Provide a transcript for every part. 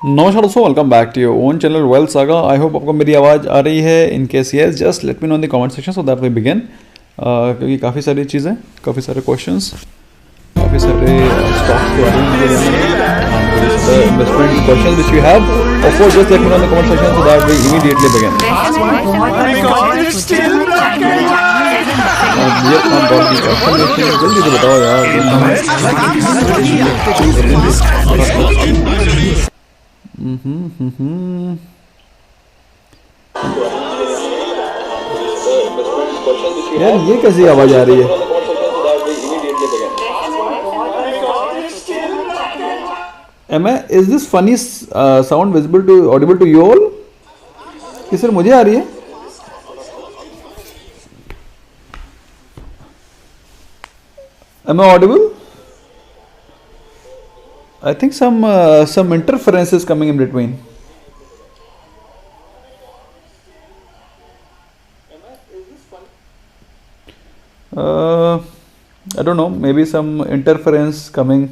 नमस्कार दोस्तों, welcome back to your own channel Wealth Saga. I hope आपको मेरी आवाज़ आ रही है। In case yes, just let me know in the comment section so that we begin. क्योंकि काफ़ी सारी चीज़ें, काफ़ी सारे क्वेश्चंस, काफ़ी सारे स्टॉक्स के बारे में मुझे जानना है। Investment questions which you have, of course just let me know in the comment section so that we immediately begin. ये कौन कौन सी क्वेश्चन है, जल्दी से बताओ यार। यार ये कैसी आवाज आ रही है? Is this funny sound visible to audible to you all? कि सिर्फ मुझे आ रही है? Am I audible? I think some interference is coming in between. I don't know. Maybe some interference coming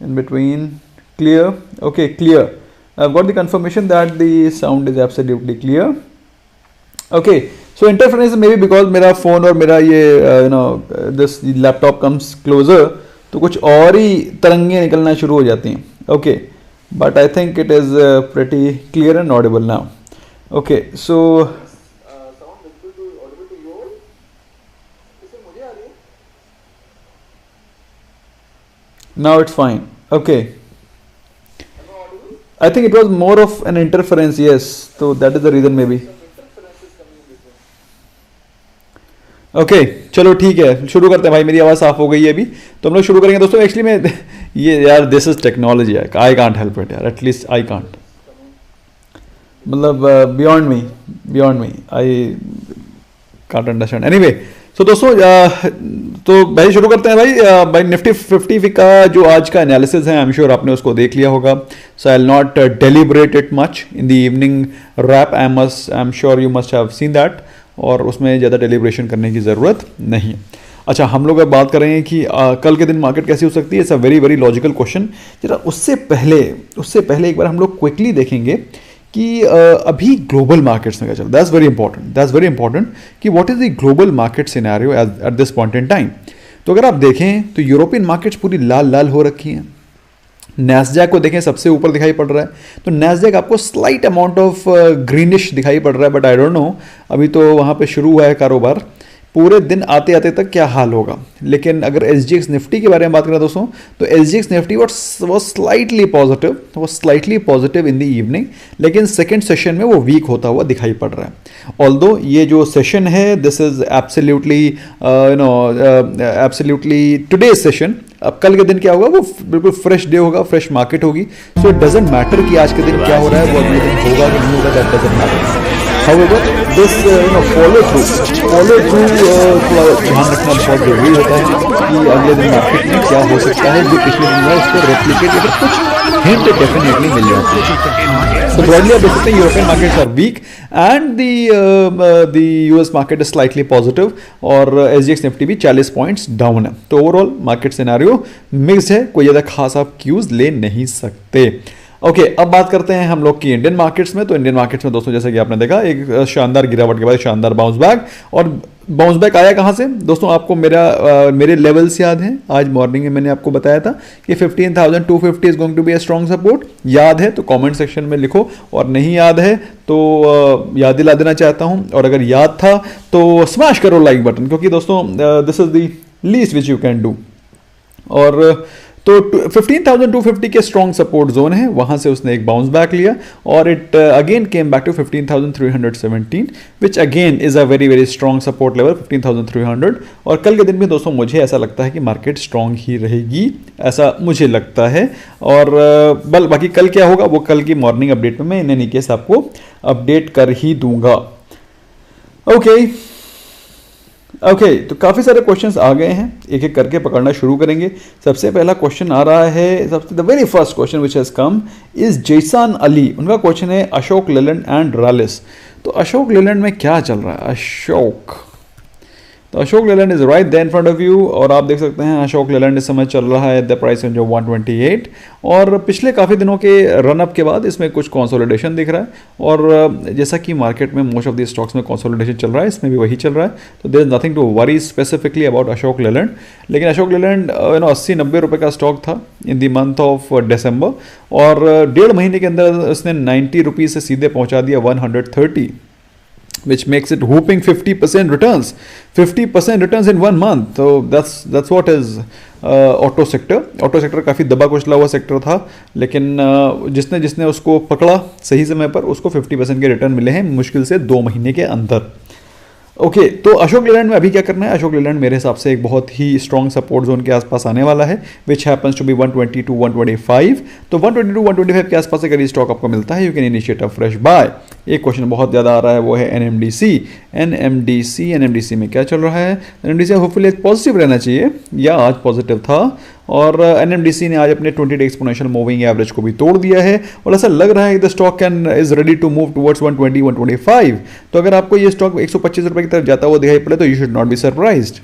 in between. Clear? Okay, clear. I've got the confirmation that the sound is absolutely clear. Okay. So interference maybe because मेरा phone और मेरा ये this laptop comes closer, तो कुछ और ही तरंगे निकलना शुरू हो जाती हैं. Okay, but I think it is pretty clear and Audible now. Okay, so now it's fine. Okay, I think it was more of an interference. Yes, so that is the reason maybe. Okay चलो ठीक है, शुरू करते हैं भाई। मेरी आवाज़ साफ हो गई है अभी, तो हम लोग शुरू करेंगे दोस्तों। एक्चुअली मैं ये यार दिस इज टेक्नोलॉजी है, आई कांट हेल्प इट यार, एटलीस्ट आई कांट, मतलब beyond me I can't understand. Anyway, सो दोस्तों तो भाई शुरू करते हैं भाई निफ्टी 50 का जो आज का एनालिसिस है, आई एम श्योर आपने उसको देख लिया होगा। So I will not deliberate it much in the evening wrap. I am sure you must have seen that, और उसमें ज़्यादा डेलिब्रेशन करने की ज़रूरत नहीं है। अच्छा, हम लोग अब बात कर रहे हैं कि कल के दिन मार्केट कैसी हो सकती है। It's a very very logical question. जरा उससे पहले एक बार हम लोग क्विकली देखेंगे कि अभी ग्लोबल मार्केट्स में क्या चल रहा है। दैट्स वेरी इंपॉर्टेंट कि what is the global market scenario at this point in time. तो अगर आप देखें तो यूरोपियन मार्केट्स पूरी लाल लाल हो रखी हैं। नैस्डैक को देखें, सबसे ऊपर दिखाई पड़ रहा है, तो नैस्डैक आपको स्लाइट अमाउंट ऑफ ग्रीनिश दिखाई पड़ रहा है, बट आई डोंट नो अभी तो वहाँ पे शुरू हुआ है कारोबार। पूरे दिन आते आते तक क्या हाल होगा। लेकिन अगर SGX निफ्टी के बारे में बात करें दोस्तों, तो SGX Nifty was slightly positive in the evening, लेकिन सेकेंड सेशन में वो वीक होता हुआ दिखाई पड़ रहा है। ऑल्दो ये जो सेशन है, this is absolutely today session. अब कल के दिन क्या होगा, वो बिल्कुल फ्रेश डे होगा, फ्रेश मार्केट होगी। सो इट डजेंट मैटर कि आज के दिन क्या हो रहा है, वो अगले दिन होगा कि नहीं होगा, that doesn't matter. However, this follow through ध्यान रखना बहुत जरूरी होता है कि अगले दिन मार्केट में क्या हो सकता है, जो पिछले दिन हुआ उसको रेप्लिकेट या फिर कुछ हिंट डेफिनेटली मिल जाती है। So broadly आप देख सकते हैं European markets are weak and the US market is slightly positive, और SGX निफ्टी भी 40 पॉइंट्स डाउन है। तो ओवरऑल मार्केट सिनेरियो मिक्स है, कोई ज़्यादा खास आप क्यूज ले नहीं सकते। ओके, अब बात करते हैं हम लोग की इंडियन मार्केट्स में। तो इंडियन मार्केट्स में दोस्तों, जैसे कि आपने देखा, एक शानदार गिरावट के बाद शानदार बाउंस बैक, और बाउंस बैक आया कहाँ से दोस्तों? आपको मेरे लेवल्स याद हैं। आज मॉर्निंग में मैंने आपको बताया था कि 15,250 is going to be a strong support. याद है तो कमेंट सेक्शन में लिखो, और नहीं याद है तो याद दिला देना चाहता हूँ, और अगर याद था तो स्मैश करो लाइक बटन, क्योंकि दोस्तों this is the least which you can do. और तो 15,250 के स्ट्रॉन्ग सपोर्ट जोन है, वहां से उसने एक बाउंस बैक लिया, और it again came back to 15,317, which again is a very very strong support level 15,300। और कल के दिन में दोस्तों मुझे ऐसा लगता है कि मार्केट स्ट्रॉन्ग ही रहेगी, ऐसा मुझे लगता है। और बाकी कल क्या होगा वो कल की मॉर्निंग अपडेट में मैं इन एनी केस आपको अपडेट कर ही दूंगा। ओके, तो काफ़ी सारे क्वेश्चंस आ गए हैं, एक एक करके पकड़ना शुरू करेंगे। सबसे पहला क्वेश्चन आ रहा है, the very first question which has come is Jaisan Ali. उनका क्वेश्चन है अशोक लेलैंड एंड रैलिस। तो अशोक लेलैंड में क्या चल रहा है? अशोक तो Ashok Leyland is right there in front of you, और आप देख सकते हैं अशोक लेलैंड इस समय चल रहा है द प्राइस रेंज ऑफ 128, और पिछले काफ़ी दिनों के रनअप के बाद इसमें कुछ कंसोलिडेशन दिख रहा है, और जैसा कि मार्केट में मोस्ट ऑफ द स्टॉक्स में कंसोलिडेशन चल रहा है, इसमें भी वही चल रहा है, तो there is nothing to worry specifically about Ashok Leyland. लेकिन अशोक लेलैंड 80-90 रुपये का स्टॉक था in the month of December, और 1.5 महीने के अंदर उसने 90 रुपीज़ से सीधे पहुंचा दिया 130, which makes it whooping 50% returns, 50% returns in 1 month. So that's what is auto sector काफ़ी दबा कुचला हुआ सेक्टर था, लेकिन जिसने उसको पकड़ा सही समय पर उसको 50% के रिटर्न मिले हैं मुश्किल से 2 महीने के अंदर। ओके तो अशोक लेलैंड में अभी क्या करना है, अशोक लेलैंड मेरे हिसाब से एक बहुत ही स्ट्रॉन्ग सपोर्ट जोन के आसपास आने वाला है, which happens to be 120 to 125। तो 120 to 125 के आसपास अगर ये स्टॉक आपको मिलता है, you can initiate a fresh bye. एक क्वेश्चन बहुत ज़्यादा आ रहा है, वो है एनएमडीसी में क्या चल रहा है। एनएमडीसी होपफुली पॉजिटिव रहना चाहिए, या आज पॉजिटिव था, और एनएमडीसी ने आज अपने 20 डे एक्सपोनेंशियल मूविंग एवरेज को भी तोड़ दिया है, और ऐसा लग रहा है कि the stock is ready to move towards 120-125। तो अगर आपको ये स्टॉक 125 रुपए की तरफ जाता हुआ दिखाई पड़े तो you should not be surprised.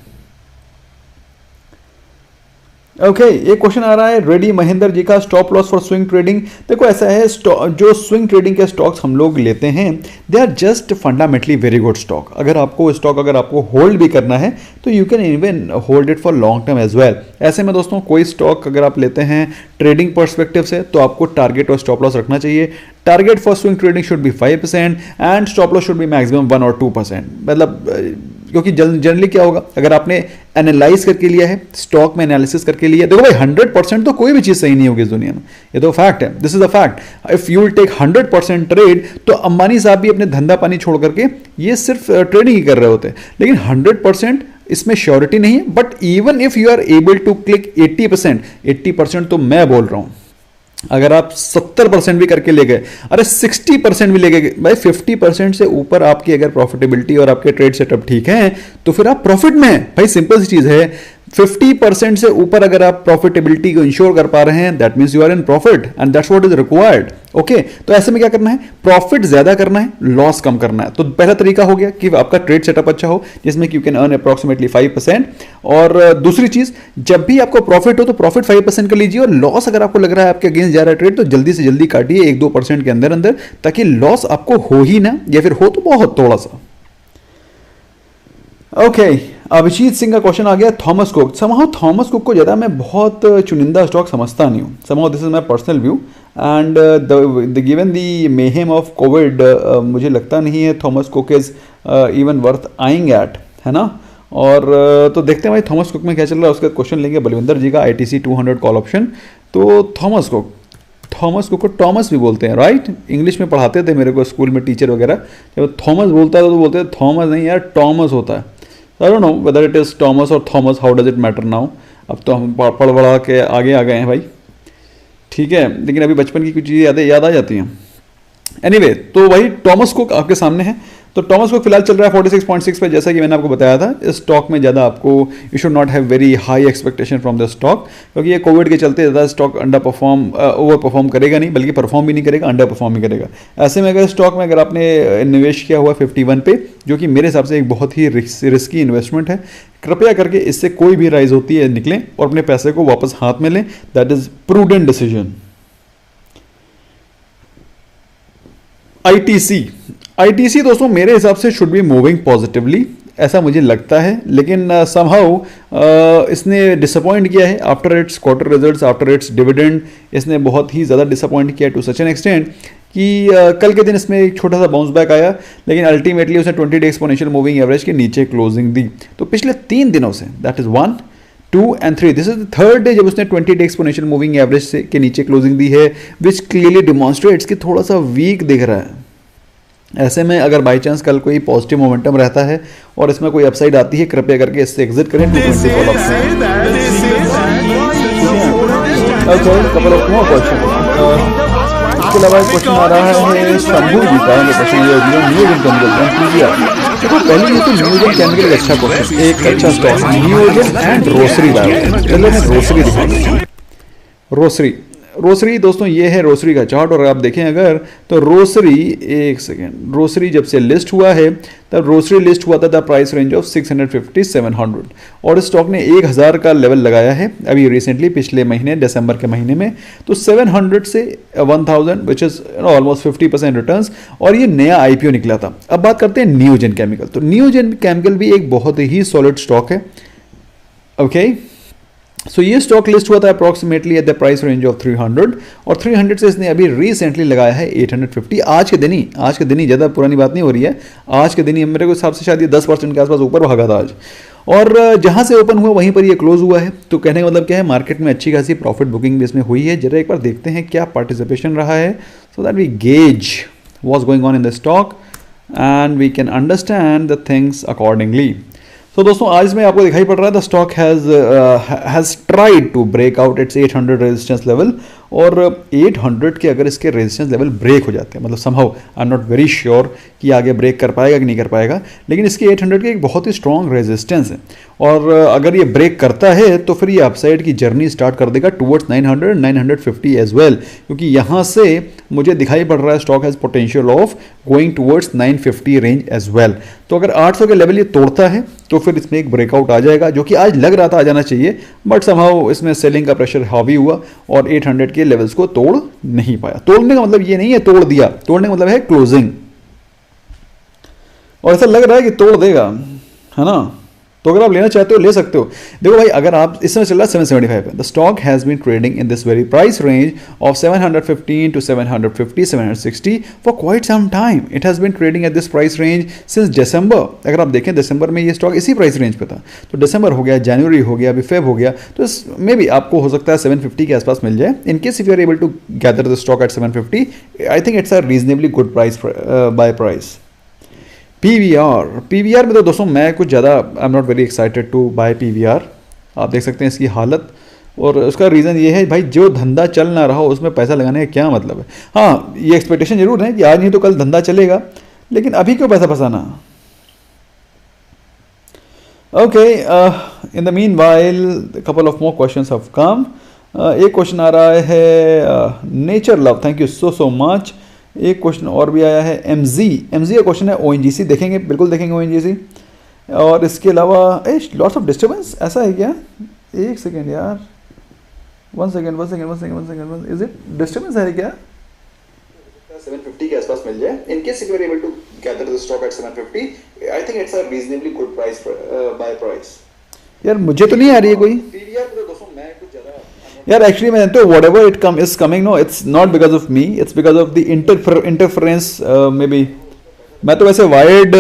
Okay एक क्वेश्चन आ रहा है रेडी महेंद्र जी का, stop loss for swing trading. देखो ऐसा है, जो स्विंग ट्रेडिंग के स्टॉक्स हम लोग लेते हैं they are just fundamentally very good stock. अगर आपको होल्ड भी करना है तो you can even hold it for long term as well. ऐसे में दोस्तों कोई स्टॉक अगर आप लेते हैं ट्रेडिंग पर्सपेक्टिव से तो आपको टारगेट और स्टॉप लॉस रखना चाहिए। Target for swing trading should be 5% and stop loss should be maximum 1 or 2%। मतलब क्योंकि जनरली क्या होगा, अगर आपने एनालाइज करके लिया है, स्टॉक में एनालिसिस करके लिया, देखो भाई 100% तो कोई भी चीज सही नहीं होगी इस दुनिया में, ये तो फैक्ट है, this is a fact. If you will take 100% trade, तो अंबानी साहब भी अपने धंधा पानी छोड़ करके ये सिर्फ ट्रेडिंग ही कर रहे होते हैं। लेकिन 100% इसमें श्योरिटी नहीं है, but even if you are able to click 80% तो मैं बोल रहा हूं अगर आप 70% भी करके ले गए, अरे 60% भी ले गए भाई, 50% से ऊपर आपकी अगर प्रॉफिटेबिलिटी और आपके ट्रेड सेटअप ठीक है तो फिर आप प्रॉफिट में हैं भाई। सिंपल सी चीज है, 50% से ऊपर अगर आप प्रॉफिटेबिलिटी को इंश्योर कर पा रहे हैं that means you are in profit and that's what is required. Okay तो ऐसे में क्या करना है, प्रॉफिट ज्यादा करना है, लॉस कम करना है। तो पहला तरीका हो गया कि आपका ट्रेड सेटअप अच्छा हो जिसमें यू कैन अर्न अप्रॉक्सीमेटली 5%। और दूसरी चीज, जब भी आपको प्रॉफिट हो तो प्रॉफिट 5% कर लीजिए, और लॉस अगर आपको लग रहा है आपके अगेंस्ट जा रहा है ट्रेड तो जल्दी से जल्दी काटिए 1-2% के अंदर अंदर, ताकि लॉस आपको हो ही ना, या फिर हो तो बहुत थोड़ा सा। ओके अभिजीत सिंह का क्वेश्चन आ गया, Thomas Cook. Somehow Thomas Cook को ज़्यादा मैं बहुत चुनिंदा स्टॉक समझता नहीं हूँ, somehow this is my personal view and given the mayhem of COVID मुझे लगता नहीं है Thomas Cook is even worth eyeing at, है ना। और तो देखते हैं भाई थॉमस कुक में क्या चल रहा है। उसका क्वेश्चन लेंगे बलविंदर जी का, ITC 200 कॉल ऑप्शन। तो थॉमस कुक को टॉमस भी बोलते हैं, राइट। इंग्लिश में पढ़ाते थे मेरे को स्कूल में टीचर वगैरह, जब थॉमस बोलता है तो बोलते हैं थॉमस नहीं यार, टॉमस होता है। I don't know whether it is Thomas or Thomas, how does it matter now? अब तो हम पढ़ बढ़ा के आगे आ गए हैं भाई, ठीक है, लेकिन अभी बचपन की कुछ चीज़ें याद आ जाती हैं। एनीवे तो वही टॉमस कुक आपके सामने है। तो टॉमस कुक फिलहाल चल रहा है 46.6 पे, जैसा कि मैंने आपको बताया था। इस स्टॉक में ज़्यादा आपको you should not have very high expectation from the stock, क्योंकि ये कोविड के चलते ज़्यादा स्टॉक ओवर परफॉर्म करेगा नहीं, बल्कि परफॉर्म भी नहीं करेगा, अंडर परफॉर्म ही करेगा। ऐसे में अगर स्टॉक में अगर आपने निवेश किया हुआ 51 पे, जो कि मेरे हिसाब से एक बहुत ही रिस्की इन्वेस्टमेंट है, कृपया करके इससे कोई भी राइज होती है निकलें और अपने पैसे को वापस हाथ में लें, that is prudent decision. ITC दोस्तों मेरे हिसाब से शुड बी मूविंग पॉजिटिवली, ऐसा मुझे लगता है, लेकिन समहाउ इसने डिसअपॉइंट किया है after it's quarter results, after it's dividend. इसने बहुत ही ज़्यादा डिसअपॉइंट किया टू सच एन एक्सटेंट कि कल के दिन इसमें एक छोटा सा बाउंस बैक आया, लेकिन अल्टीमेटली उसने 20 डे एक्सपोनेंशियल मूविंग एवरेज के नीचे क्लोजिंग दी। तो पिछले 3 दिनों से, that is 1, 2 and 3, this is the third day जब उसने 20 डे एक्सपोनेंशियल मूविंग एवरेज से के नीचे क्लोजिंग दी है, विच क्लियरली डिमॉन्स्ट्रेट्स कि थोड़ा सा वीक दिख रहा है। ऐसे में अगर बाई चांस कल कोई पॉजिटिव मोमेंटम रहता है और इसमें कोई अपसाइड आती है, कृपया करके इससे एग्जिट करें। इसके अलावा क्वेश्चन आ रहा है शंभू जी का, देखो पहले ये तो न्यूजन केमिकल एक अच्छा क्वेश्चन, एक अच्छा स्टॉक न्यूजन एंड रोसरी। रोसरी रोसरी दोस्तों ये है रोसरी का चार्ट, और आप देखें अगर तो रोसरी, एक सेकेंड, रोसरी जब से लिस्ट हुआ है तब रोसरी लिस्ट हुआ था द प्राइस रेंज ऑफ 650 700, और स्टॉक ने 1000 का लेवल लगाया है अभी रिसेंटली पिछले महीने दिसंबर के महीने में। तो 700 से 1000 विच इज ऑलमोस्ट 50% रिटर्न्स, और ये नया आईपीओ निकला था। अब बात करते हैं नियोजन केमिकल। तो नियोजन केमिकल भी एक बहुत ही सॉलिड स्टॉक है। ओके, सो ये स्टॉक लिस्ट हुआ था approximately eight the price range of 300, और 300 से इसने अभी रिसेंटली लगाया है 850 आज के दिन ही, ज़्यादा पुरानी बात नहीं हो रही है, आज के दिन ही मेरे को हिसाब से शायद ये 10% के आसपास ऊपर भागा था आज, और जहाँ से ओपन हुआ वहीं पर ये क्लोज हुआ है। तो कहने का मतलब क्या है, मार्केट में अच्छी खासी प्रॉफिट बुकिंग भी इसमें हुई है। जरा एक बार देखते हैं क्या पार्टिसिपेशन रहा है, so that we gauge what's going on in the stock and we can understand the things accordingly. तो दोस्तों आज में आपको दिखाई पड़ रहा है the stock has tried to break out its 800 resistance level, और 800 के अगर इसके रेजिस्टेंस लेवल ब्रेक हो जाते हैं, मतलब somehow I am not very sure कि आगे ब्रेक कर पाएगा कि नहीं कर पाएगा, लेकिन इसके 800 के एक बहुत ही स्ट्रॉन्ग रेजिस्टेंस है, और अगर ये ब्रेक करता है तो फिर ये अपसाइड की जर्नी स्टार्ट कर देगा टुवर्ड्स 900 950 एज वेल, क्योंकि यहाँ से मुझे दिखाई पड़ रहा है stock has potential of going towards 950 range as well. तो अगर 800 के लेवल ये तोड़ता है तो फिर इसमें एक ब्रेकआउट आ जाएगा, जो कि आज लग रहा था आ जाना चाहिए, बट समहाउ इसमें सेलिंग का प्रेशर हावी हुआ और 800 के लेवल्स को तोड़ नहीं पाया। तोड़ने का मतलब ये नहीं है तोड़ दिया, तोड़ने का मतलब है क्लोजिंग, और ऐसा लग रहा है कि तोड़ देगा, है ना। तो अगर आप लेना चाहते हो ले सकते हो। देखो भाई, अगर आप इस समय चल रहा है 775 पे, the stock has been trading in this very price range of 715 to 750 760 for quite some time. It has been trading at this price range since December. अगर आप देखें दिसंबर में ये स्टॉक इसी प्राइस रेंज पे था, तो दिसंबर हो गया, जनवरी हो गया, अभी फेब हो गया, तो मे बी आपको हो सकता है 750 के आसपास मिल जाए। In case if you are able to gather the stock at 750, I think it's a reasonably good price buy price. PVR में तो दोस्तों मैं कुछ ज़्यादा I am not very excited to buy PVR. आप देख सकते हैं इसकी हालत, और उसका रीज़न ये है भाई, जो धंधा चल ना रहा हो उसमें पैसा लगाने का क्या मतलब है। हाँ, ये एक्सपेक्टेशन जरूर है कि आज नहीं तो कल धंधा चलेगा, लेकिन अभी क्यों पैसा फंसाना। Okay, in the meanwhile couple of more questions have come. एक क्वेश्चन आ रहा है nature love, thank you so much. एक क्वेश्चन और भी आया है एमजी का क्वेश्चन है ओएनजीसी, देखेंगे, बिल्कुल देखेंगे ओएनजीसी। और इसके अलावा लॉट्स ऑफ डिस्टर्बेंस, ऐसा है क्या? एक सेकेंड यार, one second, is it disturbance है क्या? 750 के आसपास मिल जाए। In case if you are able to gather the stock at 750, I think it's a reasonably good price buy price. यार मुझे तो नहीं आ रही है कोई पीवीआर पे, तो दोस्तों मैं कुछ ज़्यादा यार एक्चुअली मैं जानते हो whatever it come is coming, no it's not because of me, it's because of the interference maybe. मैं तो वैसे वायर्ड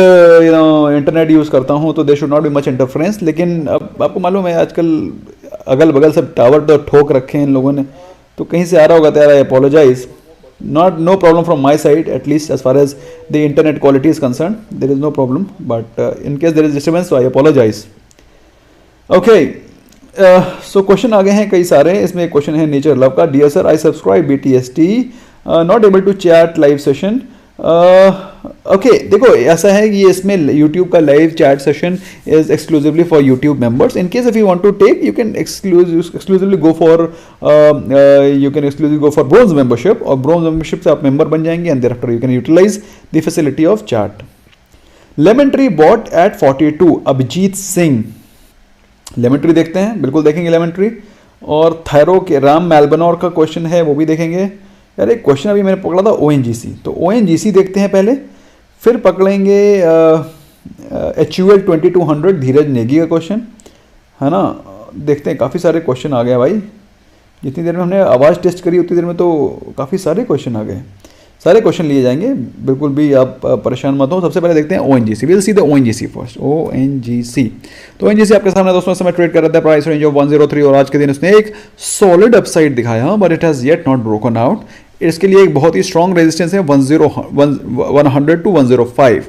इंटरनेट यूज़ करता हूँ, तो they should not be much interference, लेकिन अब आपको मालूम है आजकल अगल बगल सब टावर तो ठोक रखे हैं इन लोगों ने, तो कहीं से आ रहा होगा तो यार आई apologise, no problem from my side, at least as far as the internet quality is concerned, there is no problem, but in case there is disturbance, so I apologize. Okay, so question आ गए हैं कई सारे। इसमें एक question है nature love का, dear sir I subscribe BTST, not able to chat live session. Okay, देखो ऐसा है कि इसमें YouTube का live chat session is exclusively for YouTube members. In case if you want to take, you can exclusively go for bronze membership, और bronze membership से आप member बन जाएंगे, and thereafter you can utilise the facility of chat. Lemon Tree bought at 42, Abhijeet Singh. Lemon Tree देखते हैं, बिल्कुल देखेंगे lemon tree. और थायरो के राम मेलबनौर का क्वेश्चन है, वो भी देखेंगे। यार एक क्वेश्चन अभी मैंने पकड़ा था ONGC, तो ONGC देखते हैं पहले, फिर पकड़ेंगे HUL 2200 धीरज नेगी का क्वेश्चन, है ना। देखते हैं, काफ़ी सारे क्वेश्चन आ गए भाई, जितनी देर में हमने आवाज़ टेस्ट करी उतनी देर में तो काफ़ी सारे क्वेश्चन आ गए। सारे क्वेश्चन लिए जाएंगे, बिल्कुल भी आप परेशान मत हो। सबसे पहले देखते हैं ONGC, will see the ONGC first. ONGC, तो ONGC आपके सामने दोस्तों इस समय ट्रेड कर रहा था प्राइस रेंज ऑफ 103, और आज के दिन उसने एक सॉलिड अपसाइड दिखाया, but it has yet not broken out. इसके लिए एक बहुत ही स्ट्रॉन्ग रेजिस्टेंस है 100 to 105।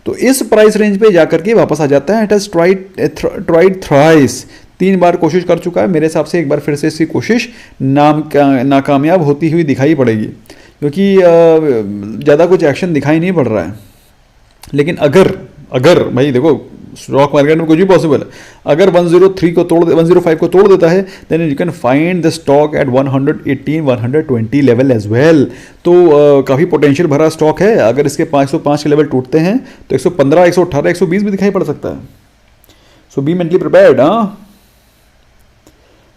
तो इस प्राइस रेंज पे जाकर के वापस आ जाता है। इट हैज़ ट्राइड थ्राइस, 3 बार कोशिश कर चुका है। मेरे हिसाब से एक बार फिर से इसकी कोशिश नाकामयाब होती हुई दिखाई पड़ेगी, क्योंकि ज़्यादा कुछ एक्शन दिखाई नहीं पड़ रहा है। लेकिन अगर भाई देखो, स्टॉक मार्केट में कुछ भी पॉसिबल है। अगर 103 को तोड़ 105 को तोड़ देता है then you can find the stock at 118 120 level as well. तो काफ़ी पोटेंशियल भरा स्टॉक है। अगर इसके 505 के लेवल टूटते हैं तो 115 118 120 भी दिखाई पड़ सकता है। सो बी मेंटली प्रिपेयर्ड। हाँ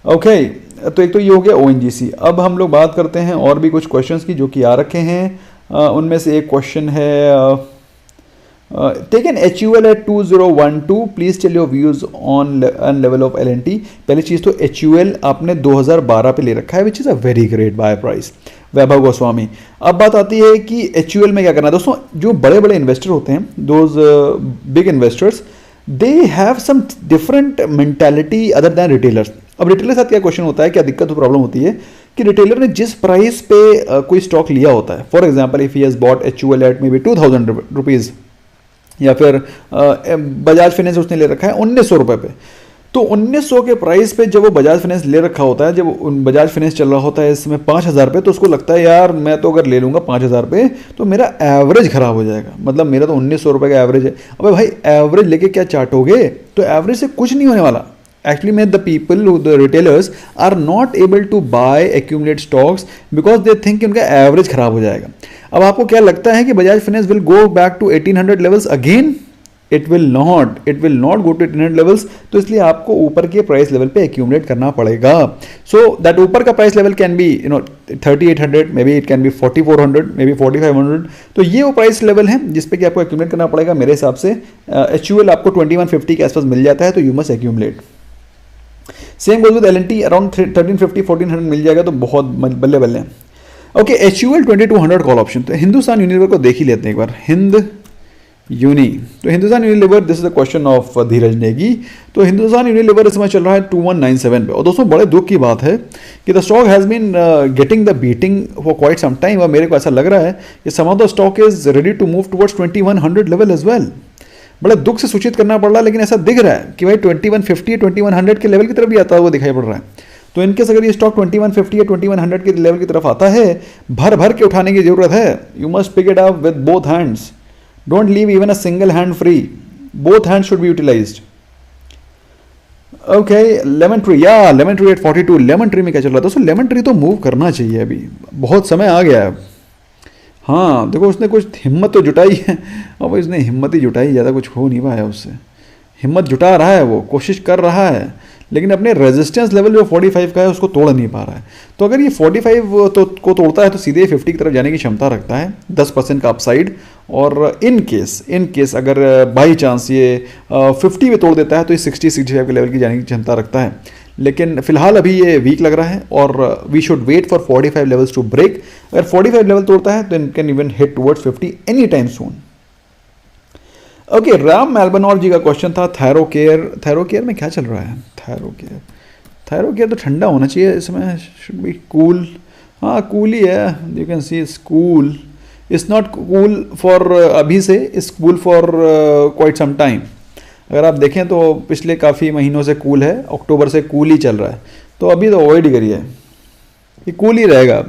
ओके, तो एक तो ये हो गया ONGC। अब हम लोग बात करते हैं और भी कुछ क्वेश्चंस की जो कि आ रखे हैं। उनमें से एक क्वेश्चन है take an HUL at 2012 please tell your views on level of LNT। पहली चीज़ तो HUL आपने 2012 पे ले रखा है which is a very great buy price, Vaibhav Goswami. अब बात आती है कि HUL में क्या करना है दोस्तों। जो बड़े बड़े इन्वेस्टर होते हैं, those big investors, they have some different mentality other than retailers. अब रिटेलर के साथ क्या क्वेश्चन होता है, क्या दिक्कत प्रॉब्लम होती है कि रिटेलर ने जिस प्राइस पे कोई स्टॉक लिया होता है, for example if he has bought HUL at maybe 2000 rupees, या फिर बजाज फाइनेंस उसने ले रखा है 1900 रुपये पे, तो 1900 के प्राइस पे जब वो बजाज फाइनेंस ले रखा होता है, जब बजाज फाइनेंस चल रहा होता है इसमें 5000 पे, तो उसको लगता है यार मैं तो अगर ले लूँगा 5000 पे तो मेरा एवरेज खराब हो जाएगा, मतलब मेरा तो 1900 रुपये का एवरेज है। अबे भाई एवरेज लेके क्या चाटोगे, तो एवरेज से कुछ नहीं होने वाला। Actually, the people, the retailers are not able to buy accumulate stocks because they think कि उनका एवरेज खराब हो जाएगा। अब आपको क्या लगता है कि Bajaj Finance will go back to 1800 levels again? It will not go to 1800 levels. तो इसलिए आपको ऊपर के प्राइस लेवल पे एक्यूमुलेट करना पड़ेगा। सो दैट ऊपर का price level can be 3800, may be it can be 4400, may be 4500। तो ये वो प्राइस लेवल है जिस पे कि आपको एक्यूमुलेट करना पड़ेगा। मेरे हिसाब से HUL आपको 2150 के आसपास मिल जाता है, तो you must accumulate. Same goes with LNT, around 1350 1400 मिल जाएगा, तो बहुत बल्ले बल्ले। Okay, HUL 2200 call option. तो हिंदुस्तान यूनिलीवर को देख ही लेते हैं एक बार। हिंद यूनी, तो Hindustan Unilever, this is the question of Dheeraj Negi. तो हिंदुस्तान यूनिलीवर इस समय चल रहा है 2197 पे। और दोस्तों बड़े दुख की बात है कि the stock has been getting the beating for quite some time. और मेरे को ऐसा लग रहा है कि some of the stock is ready to move towards 2100 level as well. बड़ा दुख से सूचित करना पड़ रहा है, लेकिन ऐसा दिख रहा है कि भाई 2150 2100 के लेवल की तरफ भी आता हुआ दिखाई पड़ रहा है। तो इनकेस अगर ये स्टॉक 2150 या 2100 के लेवल की तरफ आता है, भर भर के उठाने की जरूरत है। You must pick it up with both hands, don't leave even a single hand free, both hand should be utilized. Okay, lemon tree, या lemon tree at 42। Lemon tree में क्या चल रहा है दोस्तों? लेमन ट्री तो मूव करना चाहिए, अभी बहुत समय आ गया है। हाँ देखो, उसने कुछ हिम्मत तो जुटाई है, अब इसने हिम्मत ही जुटाई, ज़्यादा कुछ हो नहीं पाया उससे। हिम्मत जुटा रहा है, वो कोशिश कर रहा है, लेकिन अपने रेजिस्टेंस लेवल जो 45 का है उसको तोड़ नहीं पा रहा है। तो अगर ये 45 को तोड़ता है तो सीधे 50 की तरफ जाने की क्षमता रखता है, 10% का अपसाइड। और इन केस अगर बाई चांस ये 50 में तोड़ देता है तो ये 60-65 के लेवल की जाने की क्षमता रखता है। लेकिन फिलहाल अभी ये वीक लग रहा है और we should wait for 45 levels to break. अगर 45 लेवल तोड़ता है तो it can even hit towards 50 any time soon. Okay, Ram मेलबर्नौर जी का क्वेश्चन था थायरोकेयर में क्या चल रहा है? थायरोकेयर तो ठंडा होना चाहिए इसमें, शुड बी कूल। हाँ कूल ही है, you can see it's cool, it's not cool for अभी से, it's cool for quite some time. अगर आप देखें तो पिछले काफ़ी महीनों से कूल है, अक्टूबर से कूल ही चल रहा है, तो अभी तो अवॉइड ही करिए, ये कूल ही रहेगा।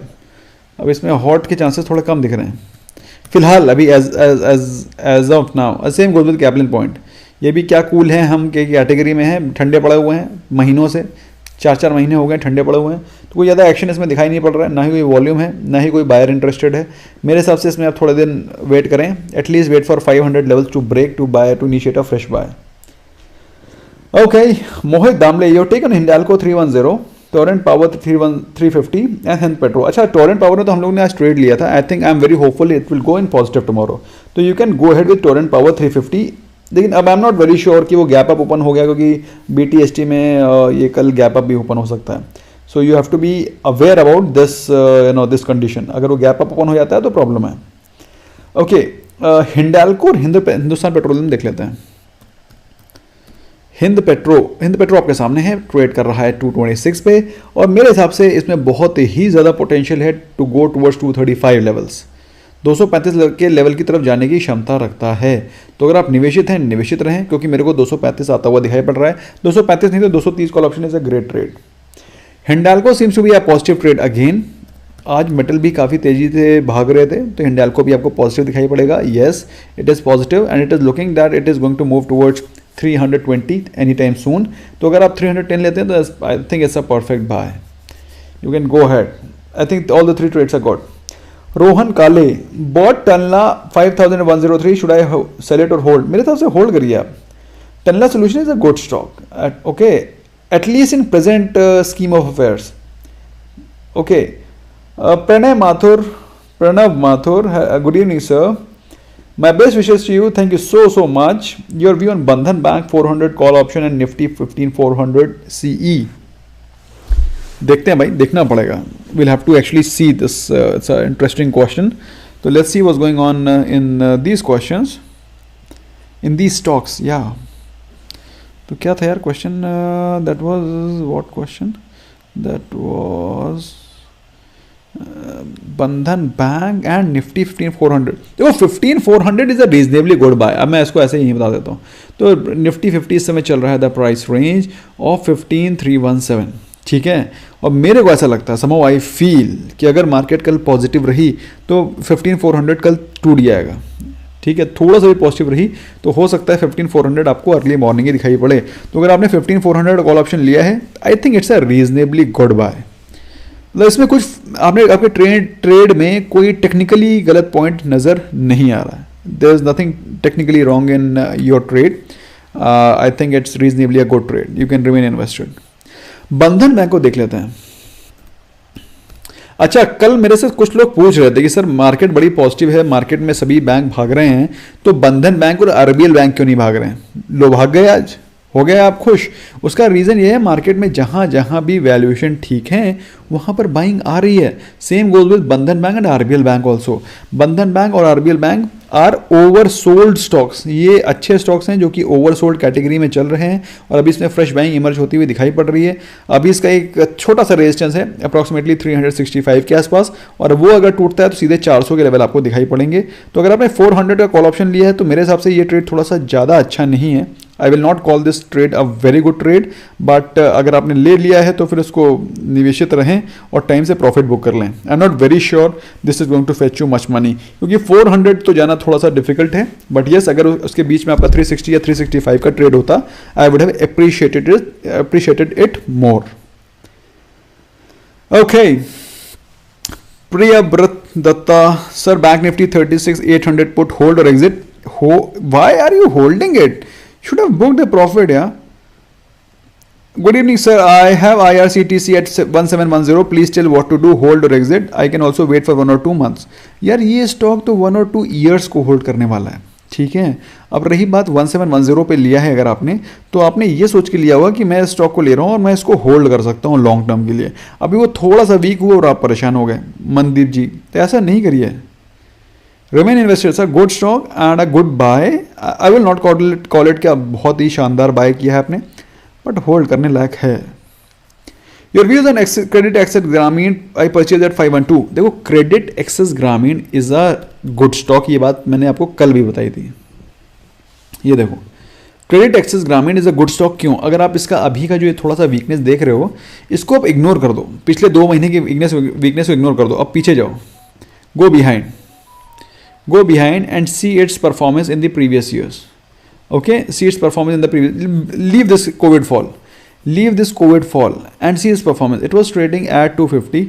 अब इसमें हॉट के चांसेस थोड़े कम दिख रहे हैं फिलहाल अभी as of now. Same goes with Caplin Point, ये भी क्या कूल है, हम के कैटेगरी में हैं, ठंडे पड़े हुए हैं महीनों से, 4 महीने हो गए ठंडे पड़े हुए हैं, तो कोई ज़्यादा एक्शन इसमें दिखाई नहीं पड़ रहा है, ना ही कोई वॉल्यूम है, ना ही कोई बायर इंटरेस्टेड है। मेरे हिसाब से इसमें आप थोड़े दिन वेट करें, at least wait for 500 levels to break to buy to initiate a fresh buy. Okay, Mohit Damle, you taken Hindalco 310, Torrent Power 350 and Hind petro. अच्छा, टोरेंट पावर में तो हम लोग ने आज ट्रेड लिया था, I think I am very hopeful it will go in positive tomorrow, तो you can go head with Torrent Power 350। लेकिन अब I am not very sure कि वो गैप अप ओपन हो गया, क्योंकि BTST में ये कल गैप अप भी ओपन हो सकता है। So you have to be aware about this this condition. अगर वो गैप अप ओपन हो जाता है तो प्रॉब्लम है। ओके, हिंडाल्को और हिंदुस्तान पेट्रोलियम देख लेते हैं। हिंद पेट्रो आपके सामने है, ट्रेड कर रहा है 226 पे, और मेरे हिसाब से इसमें बहुत ही ज़्यादा पोटेंशियल है टू गो टुवर्ड्स 235 लेवल्स, 235 के लेवल की तरफ जाने की क्षमता रखता है। तो अगर आप निवेशित हैं, निवेशित रहें, क्योंकि मेरे को 235 आता हुआ दिखाई पड़ रहा है। 235 नहीं तो 230 call option is a great trade. Hindalco seems to be a positive trade again. आज मेटल भी काफ़ी तेजी से भाग रहे थे, तो हिंडाल्को भी आपको पॉजिटिव दिखाई पड़ेगा। Yes, it is positive and it is looking that it is going to move towards 320 any time soon. तो अगर आप 310 लेते हैं तो I think it's a perfect buy, you can go head. I think all the 3 trades are good. Rohan Kale bought Tanla 5103, should I sell it or hold? मेरे हिसाब से hold करिए आप। Tanla solution is a good stock, okay, at least in present scheme of affairs. Okay, Pranav Mathur, good evening sir, my best wishes to you, thank you so much. Your view on Bandhan Bank 400 call option and Nifty 15400 CE? देखते हैं भाई, देखना पड़ेगा, we'll have to actually see this, it's an interesting question. So let's see what's going on in these questions, in these stocks. Yeah, तो क्या था यार question? That was what question? That was Bandhan Bank and Nifty 15400। देखो 15400 is a reasonably good buy. अब मैं इसको ऐसे ही बता देता हूँ। तो निफ्टी 50 इस समय चल रहा है द प्राइस रेंज ऑफ 15317, ठीक है। और मेरे को ऐसा लगता है, समहाउ आई फील कि अगर मार्केट कल पॉजिटिव रही तो 15400 कल टूट जाएगा, ठीक है। थोड़ा सा भी पॉजिटिव रही तो हो सकता है 15400 आपको अर्ली मॉर्निंग ही दिखाई पड़े। तो अगर आपने 15400 कॉल ऑप्शन लिया है, I think it's a reasonably good buy. मतलब इसमें कुछ आपके ट्रेड में कोई टेक्निकली गलत पॉइंट नज़र नहीं आ रहा है। There is nothing technically wrong in your trade. I think it's reasonably a good trade, you can remain invested. Bandhan Bank को देख लेते हैं। अच्छा, कल मेरे से कुछ लोग पूछ रहे थे कि सर मार्केट बड़ी पॉजिटिव है, मार्केट में सभी बैंक भाग रहे हैं, तो बंधन बैंक और आरबीएल बैंक क्यों नहीं भाग रहे हैं? लो भाग गए, आज हो गए आप खुश। उसका रीज़न ये है, मार्केट में जहाँ जहाँ भी वैल्यूएशन ठीक है वहाँ पर बाइंग आ रही है। Same goes with Bandhan Bank and RBL Bank also. Bandhan Bank और RBL Bank are oversold stocks. ये अच्छे स्टॉक्स हैं जो कि ओवर सोल्ड कैटेगरी में चल रहे हैं और अभी इसमें फ्रेश बाइंग इमर्ज होती हुई दिखाई पड़ रही है। अभी इसका एक छोटा सा रेजिस्टेंस है अप्रॉक्सीमेटली 365 के आसपास, और वो अगर टूटता है तो सीधे 400 के लेवल आपको दिखाई पड़ेंगे। तो अगर आपने 400 का कॉल ऑप्शन लिया है तो मेरे हिसाब से ये ट्रेड थोड़ा सा ज़्यादा अच्छा नहीं है। आई will not call this trade a very good trade, but अगर आपने ले लिया है तो फिर उसको निवेशित रहें और टाइम से प्रॉफिट बुक कर लें। I am not very sure this is going to fetch you much money, क्योंकि 400 तो जाना थोड़ा सा डिफिकल्ट है। बट येस, अगर उसके बीच में आपका 360 या 365 का ट्रेड होता, I would have appreciated it more. Okay, Priyavrat Datta, sir Bank Nifty 36,800 put hold और एग्जिट हो, why are you holding it? Should have booked the profit, yeah. Good evening, sir. I have IRCTC at 1710. Please tell what to do, hold or exit. I can also wait for 1 or 2 months. यार ये stock तो 1 और 2 years को hold करने वाला है, ठीक है। अब रही बात 1710 पे लिया है अगर आपने, तो आपने ये सोच के लिया होगा कि मैं स्टॉक को ले रहा हूँ और मैं इसको होल्ड कर सकता हूँ लॉन्ग टर्म के लिए। अभी वो थोड़ा सा वीक हुआ और आप परेशान हो गए, मनदीप जी, तो ऐसा नहीं करिए। Remain investors, a good stock and a good buy. I will not call it क्या बहुत ही शानदार बाय किया है आपने, बट होल्ड करने लायक है। Your views on Credit Access Grameen, I purchase at 512। देखो, Credit Access Grameen is a good stock, ये बात मैंने आपको कल भी बताई थी। ये देखो, Credit Access Grameen is a good stock. क्यों? अगर आप इसका अभी का जो ये थोड़ा सा वीकनेस देख रहे हो, इसको आप इग्नोर कर दो, पिछले 2 महीने की वीकनेस को इग्नोर कर दो, अब पीछे जाओ, go behind and see its performance in the previous years. Okay, see its performance in the previous, leave this COVID fall and see its performance. It was trading at 250,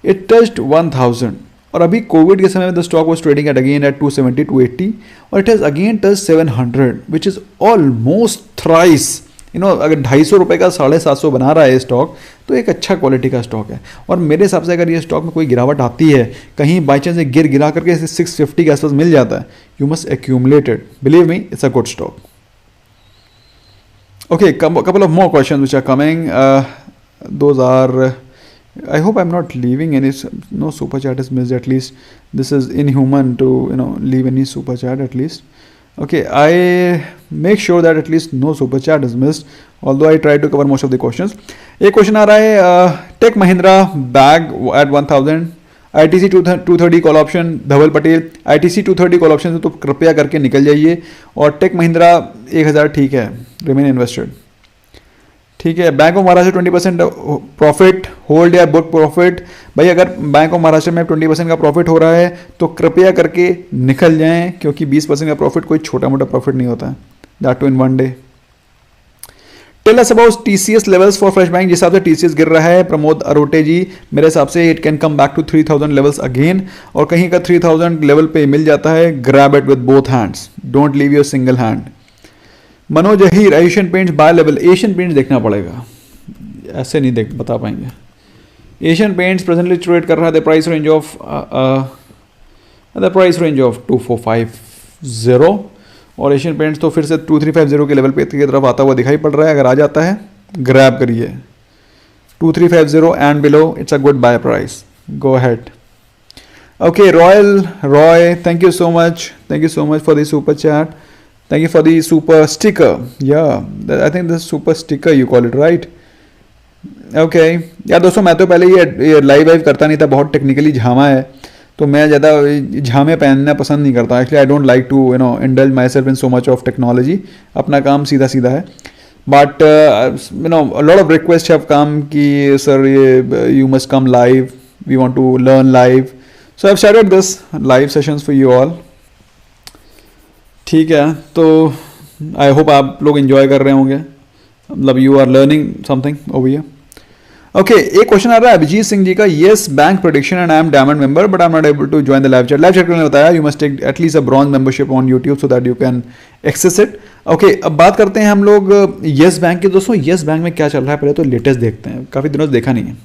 it touched 1000, और अभी Covid के समय में the stock was trading at again at 270 280, और it has again touched 700, which is almost thrice, अगर 250 रुपये का 750 बना रहा है स्टॉक, तो एक अच्छा क्वालिटी का स्टॉक है। और मेरे हिसाब से अगर ये स्टॉक में कोई गिरावट आती है, कहीं बाई चांस गिरा करके 650 के आसपास मिल जाता है, you must accumulated, believe me, it's a good stock. Okay, couple of more questions which are coming. Those are, I hope I'm not leaving any, no super chat is missed at least. This is inhuman to leave any super chat at least. Okay, I make sure that at least no super chat is missed, although I try to cover most of the questions. एक question आ रहा है, Tech Mahindra bag at 1000, ITC 230 call option, Dhaval Patel, ITC 230 call option से तो कृपया करके निकल जाइए, और टेक महिंद्रा 1000 ठीक है, रिमेन इन्वेस्टेड, ठीक है। Bank of Maharashtra 20% profit, hold या बुक प्रॉफिट। भाई अगर बैंक ऑफ महाराष्ट्र में 20% का प्रॉफिट हो रहा है तो कृपया करके निकल जाएं, क्योंकि 20% का प्रॉफिट कोई छोटा मोटा प्रॉफिट नहीं होता है, that too in 1 day. Tell us about TCS levels for fresh bank. जिस हिसाब से टीसीएस गिर रहा है प्रमोद अरोटे जी, मेरे हिसाब से it can come back to 3000 levels again, और कहीं का 3000 लेवल पे मिल जाता है, grab it with both hands, don't leave your single hand. Manoj Ahir, Asian Paints buy level. Asian Paints देखना पड़ेगा, ऐसे नहीं देख बता पाएंगे। एशियन पेंट्स प्रेजेंटली ट्रेड कर रहा है द प्राइस रेंज ऑफ 2450, और एशियन पेंट्स तो फिर से 2350 के लेवल पे की तरफ आता हुआ दिखाई पड़ रहा है। अगर आ जाता है ग्रैब करिए 2350 and below, it's a good buy price, go ahead. Okay Roy, thank you so much for the super chat, thank you for the super sticker, या I think this super sticker you call it, right. Okay यार दोस्तों, मैं तो पहले ये live करता नहीं था, बहुत टेक्निकली झामा है, तो मैं ज़्यादा झामे पहनना पसंद नहीं करता। Actually I don't like to indulge myself in so much of technology, अपना काम सीधा सीधा है। But lot of request have come कि सर ये you must come live, we want to learn live, so I have started this live sessions for you all. ठीक है, तो आई होप आप लोग एंजॉय कर रहे होंगे, मतलब you are learning something over here. Okay, एक क्वेश्चन आ रहा है अभिजीत सिंह जी का, Yes Bank prediction and I am diamond member but I am not able to join the live chat. Live chat ने बताया you must take at least a bronze membership on YouTube so that you can access it. Okay, अब बात करते हैं हम लोग yes Bank के। दोस्तों येस बैंक में क्या चल रहा है, पहले तो लेटेस्ट देखते हैं, काफ़ी दिनों से देखा नहीं है।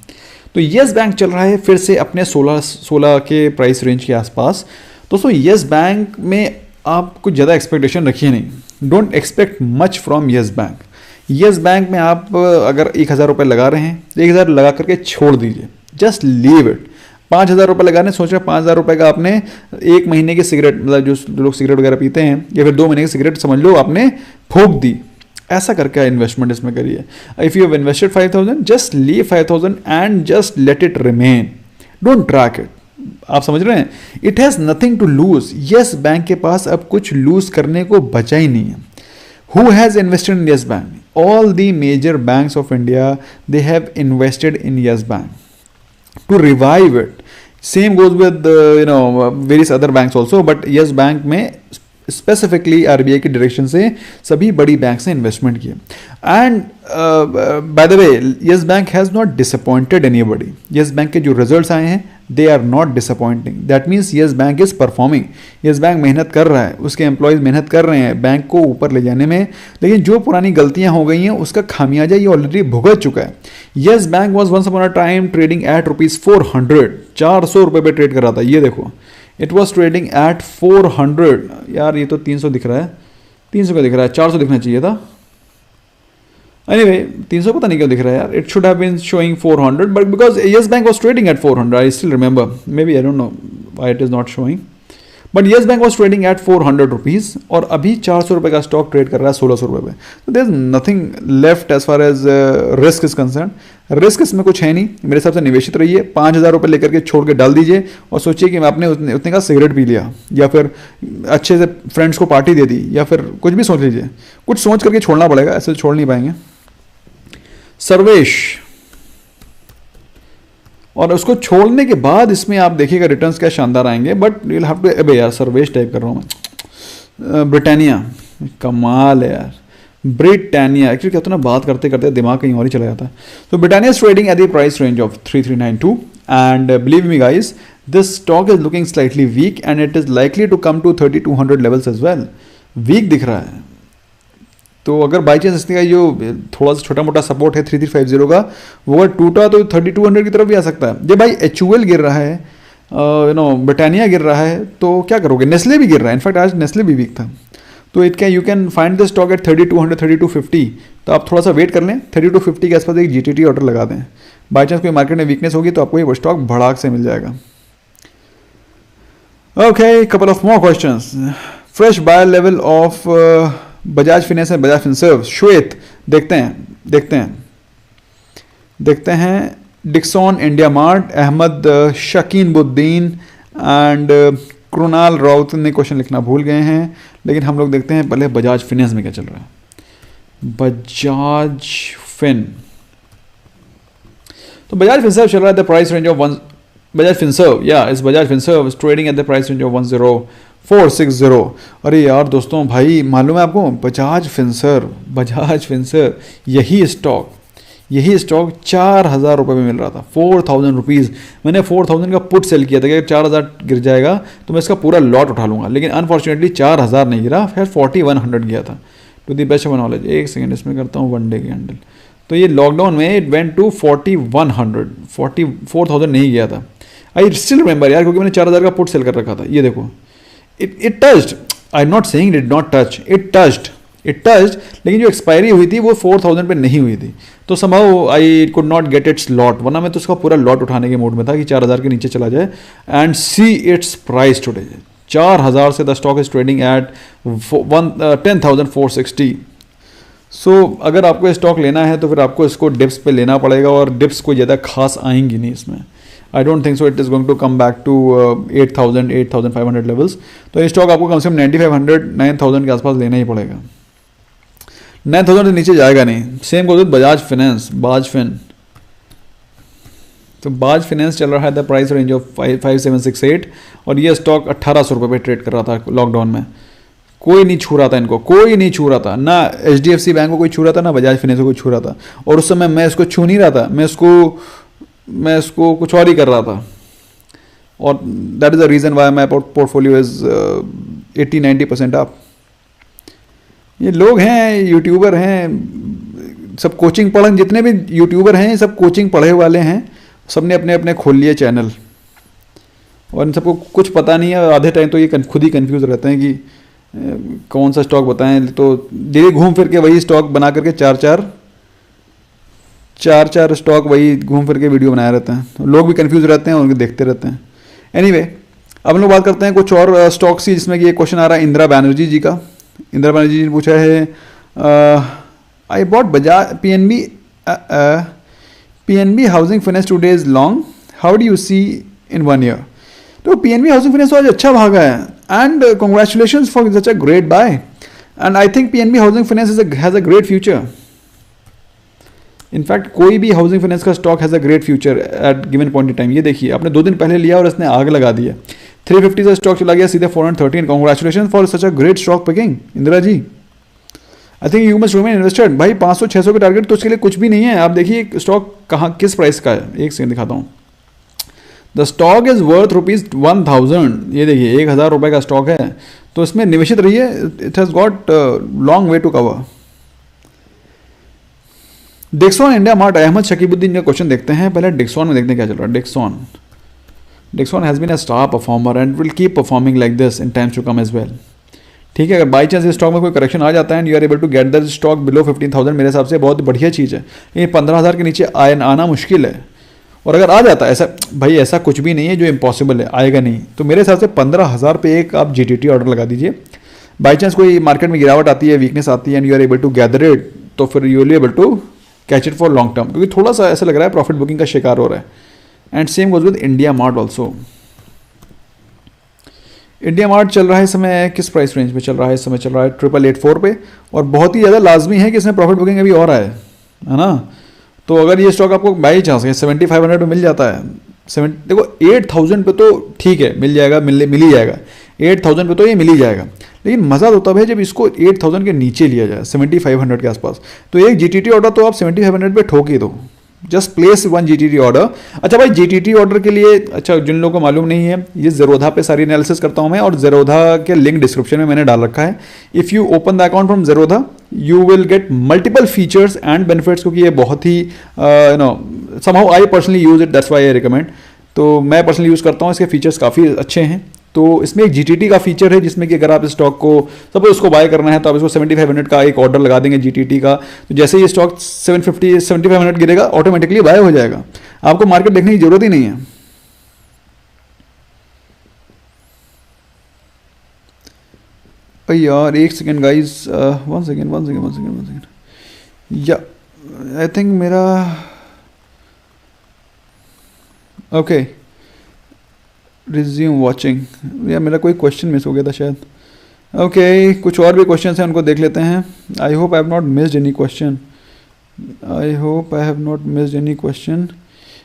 तो येस बैंक चल रहा है फिर से अपने 16 के प्राइस रेंज के आसपास। दोस्तों येस बैंक में आप कुछ ज़्यादा एक्सपेक्टेशन रखिए नहीं, don't expect much from yes bank. Yes bank में आप अगर 1000 रुपये लगा रहे हैं, 1000 लगा करके छोड़ दीजिए, जस्ट लीव इट। 5000 रुपये लगाने सोच रहे हैं, 5000 रुपये का आपने एक महीने की सिगरेट, मतलब जो लोग सिगरेट वगैरह पीते हैं, या फिर 2 महीने की सिगरेट समझ लो आपने फूंक दी, ऐसा करके इन्वेस्टमेंट इसमें करिए। If you have invested 5000, just leave 5000 and just let it remain, don't track it. आप समझ रहे हैं, it has nothing to lose. Yes Bank के पास अब कुछ लूज करने को बचा ही नहीं है। Who has invested in Yes Bank? All the major banks of India, they have invested in Yes Bank to revive it. Same goes with various other banks also, but Yes Bank में specifically RBI की direction से सभी बड़ी bank ने investment किए। And by the way Yes Bank has not disappointed anybody. Yes Bank के जो results आए हैं they are not disappointing, that means Yes Bank is performing. Yes Bank मेहनत कर रहा है, उसके एम्प्लॉयज़ मेहनत कर रहे हैं बैंक को ऊपर ले जाने में, लेकिन जो पुरानी गलतियां हो गई हैं उसका खामियाजा ये ऑलरेडी भुगत चुका है। Yes Bank was once upon a time trading at ₹400, 400 रुपये पे ट्रेड कर रहा था। ये देखो, इट वॉज ट्रेडिंग एट 400। यार ये तो 300 दिख रहा है, 300 का दिख रहा है, 400 दिखना चाहिए था। एनीवे 300 पता नहीं क्यों दिख रहा है यार, it should have been showing 400, but because Yes Bank was trading at 400, I still remember, maybe I don't know why it is not showing, but Yes Bank was trading at 400 rupees और अभी 400 रुपये का stock trade कर रहा है 1600 रुपये पे। तो there is nothing left as far as risk is concern. Risk इसमें कुछ है नहीं, मेरे हिसाब से निवेशित रहिए। 5000 रुपये लेकर के छोड़ के डाल दीजिए और सोचिए कि मैं आपने उतने का सिगरेट पी लिया, या फिर अच्छे से फ्रेंड्स को पार्टी दे दी, या फिर कुछ भी सोच लीजिए, कुछ सोच करके छोड़ना पड़ेगा, ऐसे छोड़ नहीं पाएंगे। सर्वेश, और उसको छोड़ने के बाद इसमें आप देखिएगा रिटर्न्स क्या शानदार आएंगे, but you will have to, अबे यार सर्वेश टाइप कर रहा हूँ मैं। ब्रिटानिया, कमाल है यार, ब्रिटानिया। एक्चुअली क्या होता है ना, बात करते करते दिमाग कहीं और ही चला जाता है। तो Britannia is trading at the price range of 3392 and believe me guys this stock is looking slightly weak and it is likely to come to 3200 levels as well. Weak दिख रहा है, तो अगर बाई चांस इसका जो थोड़ा सा छोटा मोटा सपोर्ट है 3350 का, वो अगर टूटा तो 3200 की तरफ भी आ सकता है। जब भाई HUL गिर रहा है, ब्रिटानिया गिर रहा है, तो क्या करोगे? नेस्ले भी गिर रहा है, इनफैक्ट आज नेस्ले भी वीक था। तो you can find the stock eight 3200 3250। तो आप थोड़ा सा वेट कर लें, 3250 के आसपास एक GTT ऑर्डर लगा दें। बाई चांस कोई मार्केट में वीकनेस होगी तो आपको ये स्टॉक भड़ाक से मिल जाएगा। Okay, couple of more questions. Fresh buy level of Bajaj Finance and Bajaj Finserv. Shwet, देखते हैं Dixon India Mart, Ahmad Shakeen Buddin and Krunal Raut ने क्वेश्चन लिखना भूल गए हैं, लेकिन हम लोग देखते हैं पहले बजाज फिनेंस में क्या चल रहा है। बजाज फिन, तो बजाज फिनसर्व चल रहा है the price range of Bajaj Finserv, या इस Bajaj Finserv is trading at the price range of 460। अरे यार दोस्तों भाई मालूम है आपको, बजाज फिंसर यही स्टॉक 4,000 रुपये में मिल रहा था, 4,000 रुपीज़। मैंने 4,000 का पुट सेल किया था कि 4,000 गिर जाएगा तो मैं इसका पूरा लॉट उठा लूँगा, लेकिन अनफॉर्चुनेटली 4,000 नहीं गिरा, फिर 4100 गया था। To the best of knowledge, एक सेकेंड इसमें करता हूँ 1 डे की हैंडल। तो ये लॉकडाउन में इट वेंट टू 4100, 44,000 नहीं गया था। आई स्टिल रिमेंबर यार, क्योंकि मैंने 4,000 का पुट सेल कर रखा था। ये देखो it touched, I am not saying it did not touch, it touched, लेकिन जो एक्सपायरी हुई थी वो 4,000 पे नहीं हुई थी, तो somehow I could not gate it's lot, वरना मैं तो उसका पूरा लॉट उठाने के मूड में था कि 4,000 के नीचे चला जाए। And see it's price today, 4,000 से the stock is trading eight 10,460। सो अगर आपको स्टॉक लेना है तो फिर आपको इसको डिप्स पे लेना पड़ेगा, और डिप्स कोई ज़्यादा खास आएंगी नहीं इसमें। I don't think so it is going to come back to 8,000 8,500 levels. तो ये स्टॉक आपको कम से कम 9,500 9,000 के आसपास लेना ही पड़ेगा, 9,000 से नीचे जाएगा नहीं। Same goes with Bajaj Fin. तो बाज फिनेंस चल रहा है द प्राइस रेंज ऑफ 5768, और ये स्टॉक 1,800 रुपये पे ट्रेड कर रहा था लॉकडाउन में। कोई नहीं छू रहा था इनको, कोई नहीं छू रहा था, ना HDFC बैंक को कोई छू रहा था, ना बजाज फिनेंस को कोई छू रहा था। और उस समय मैं इसको छू नहीं रहा था, मैं इसको कुछ और ही कर रहा था, और that is the reason why my portfolio is 80-90% up. ये लोग हैं, यूट्यूबर हैं, सब कोचिंग पढ़े, जितने भी यूट्यूबर हैं सब कोचिंग पढ़े वाले हैं, सबने अपने अपने खोल लिए चैनल, और इन सबको कुछ पता नहीं है। आधे टाइम तो ये खुद ही कंफ्यूज रहते हैं कि कौन सा स्टॉक बताएं, तो डेली घूम फिर के वही स्टॉक बना करके चार स्टॉक वही घूम फिर के वीडियो बनाए रहते हैं, तो लोग भी कंफ्यूज रहते हैं और उनको देखते रहते हैं। एनीवे, अब हम लोग बात करते हैं कुछ और स्टॉक्स की, जिसमें कि एक क्वेश्चन आ रहा है इंदिरा बनर्जी जी का। इंदिरा बनर्जी जी ने पूछा है I bought Bajaj PNB Housing Finance today is long, how do you see in 1 year. तो PNB हाउसिंग फाइनेंस तो आज अच्छा भागा है, and congratulations for such a great buy, and I think PNB Housing Finance has a great future. In fact कोई भी housing finance का stock has a great future at given point in time. ये देखिए, आपने 2 दिन पहले लिया और इसने आग लगा दिया, 350 से स्टॉक चला गया सीधे 413। Congratulation for such a great stock picking Indira ji. I think you must remain invested. भाई 500-600 के टारगेट तो उसके लिए कुछ भी नहीं है। आप देखिए स्टॉक कहाँ किस प्राइस का है, एक सेकंड दिखाता हूँ। The stock is worth ₹1,000। ये देखिए 1,000 रुपये का स्टॉक है, तो इसमें निवेशित रहिए, it has got long way to cover. Dixon India Mart, Ahmad Shakibuddin का क्वेश्चन देखते हैं। पहले डिक्सॉन में देखते हैं क्या चल रहा है। Dixon has been a star performer and will keep performing like this in times to come as well. ठीक है, अगर बाई चांस इस स्टॉक में कोई करेक्शन आ जाता है and you are able to get the stock below 15,000, मेरे हिसाब से बहुत बढ़िया चीज़ है। ये 15,000 के नीचे आना मुश्किल है, और अगर आ जाता है ऐसा कुछ भी नहीं है जो इम्पॉसिबल है, आएगा नहीं, तो मेरे हिसाब से 15,000 पे एक आप GTT ऑर्डर लगा दीजिए। बाई चांस कोई मार्केट में गिरावट आती है, वीकनेस आती है, and you are able to gather it, तो फिर you will able to catch it for long term, क्योंकि थोड़ा सा ऐसा लग रहा है प्रॉफिट बुकिंग का शिकार हो रहा है। And same goes with India mart also. India mart चल रहा है इस समय किस प्राइस रेंज पे चल रहा है? इस समय चल रहा है 884 पे, और बहुत ही ज़्यादा लाजमी है कि इसमें प्रॉफिट बुकिंग अभी और है ना। तो अगर ये स्टॉक आपको बाई चांस 7,500 पे मिल जाता है, देखो 8,000 पे तो ठीक है, मिल जाएगा, मिल ही जाएगा। 8,000 पे तो ये मिल ही जाएगा, लेकिन मज़ा तो तब है जब इसको 8,000 के नीचे लिया जाए, 7,500 के आसपास। तो एक GTT ऑर्डर तो आप 7,500 पे ठोक ही दो, जस्ट प्लेस 1 GTT ऑर्डर। अच्छा भाई, GTT ऑर्डर के लिए, अच्छा जिन लोगों को मालूम नहीं है, ये ज़ेरोधा पे सारी एनालिसिस करता हूँ मैं, और ज़ेरोधा के लिंक डिस्क्रिप्शन में मैंने डाल रखा है। If you open the account from Zerodha you will get multiple features and benefits, क्योंकि ये बहुत ही somehow I personally use it, that's why I recommend. तो मैं पर्सनली यूज़ करता हूँ, इसके फीचर्स काफ़ी अच्छे हैं। तो इसमें एक GTT का फीचर है, जिसमें कि अगर आप इस स्टॉक को सपोज उसको बाय करना है, तो आप इसको 7,500 का एक ऑर्डर लगा देंगे GTT का, तो जैसे ही स्टॉक 7,500 गिरेगा, ऑटोमेटिकली बाय हो जाएगा, आपको मार्केट देखने की जरूरत ही नहीं है। यार एक सेकेंड गाइज, वन सेकेंड या आई थिंक मेरा ओके रिज्यूम वॉचिंग, या मेरा कोई क्वेश्चन मिस हो गया था शायद। ओके, कुछ और भी क्वेश्चन हैं, उनको देख लेते हैं। I hope I have not missed any question.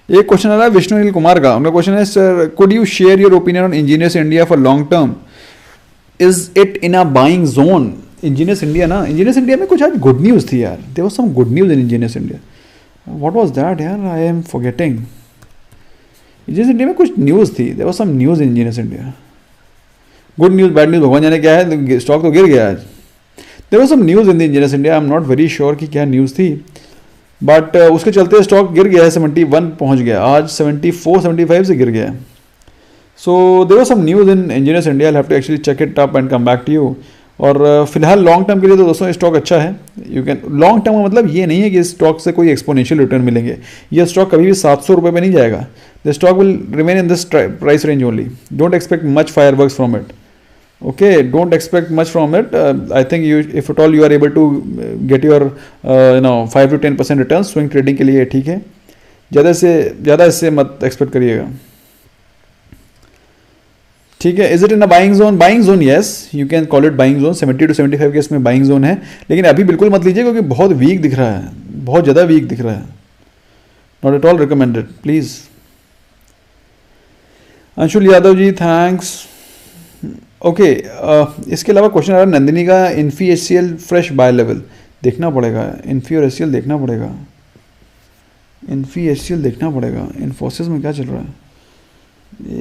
एक क्वेश्चन आ रहा है विष्णु नील कुमार का। उनका क्वेश्चन है, sir could you share your opinion on Engineers India for long term. Is it in a buying zone? Engineers India ना, इंजीनियर्स इंडिया में कुछ आज गुड न्यूज़ थी यार, there was some good news in Engineers India. What was that यार, I am forgetting. Engineers India में कुछ news थी, there was some news in Engineers India. Good news bad news भगवान जाने क्या है, स्टॉक तो गिर गया आज. There was some news in the Engineers India, I am not very sure कि क्या न्यूज़ थी, बट उसके चलते स्टॉक गिर गया है, 71 पहुंच गया, आज 74 75 से गिर गया है. So there was some news in Engineers India, I have to actually check it up and come back to you. और फिलहाल लॉन्ग टर्म के लिए तो दोस्तों स्टॉक अच्छा है. यू कैन, लॉन्ग टर्म का मतलब ये नहीं है कि इस स्टॉक से कोई एक्सपोनेंशियल रिटर्न मिलेंगे. ये स्टॉक कभी भी 700 रुपये पे नहीं जाएगा. The stock will remain in this price range only. Don't expect much fire works from it. Okay, don't expect much from it. I think you, if at all you are able to get your 5 to 10% returns, swing trading के लिए ठीक है. ज़्यादा से ज़्यादा इससे मत expect करिएगा. ठीक है. Is it in a buying zone? Buying zone yes, you can call it buying zone. 70 to 75 के इसमें बाइंग जोन है, लेकिन अभी बिल्कुल मत लीजिए क्योंकि बहुत वीक दिख रहा है, बहुत ज़्यादा वीक दिख रहा है. Not at all recommended please. Anshul Yadav ji thanks. Okay, इसके अलावा क्वेश्चन आ रहा है नंदिनी का, Infy HCL fresh buy level देखना पड़ेगा. इन्फी और HCL देखना पड़ेगा. इन्फी HCL देखना पड़ेगा. इन्फोसिस में क्या चल रहा है?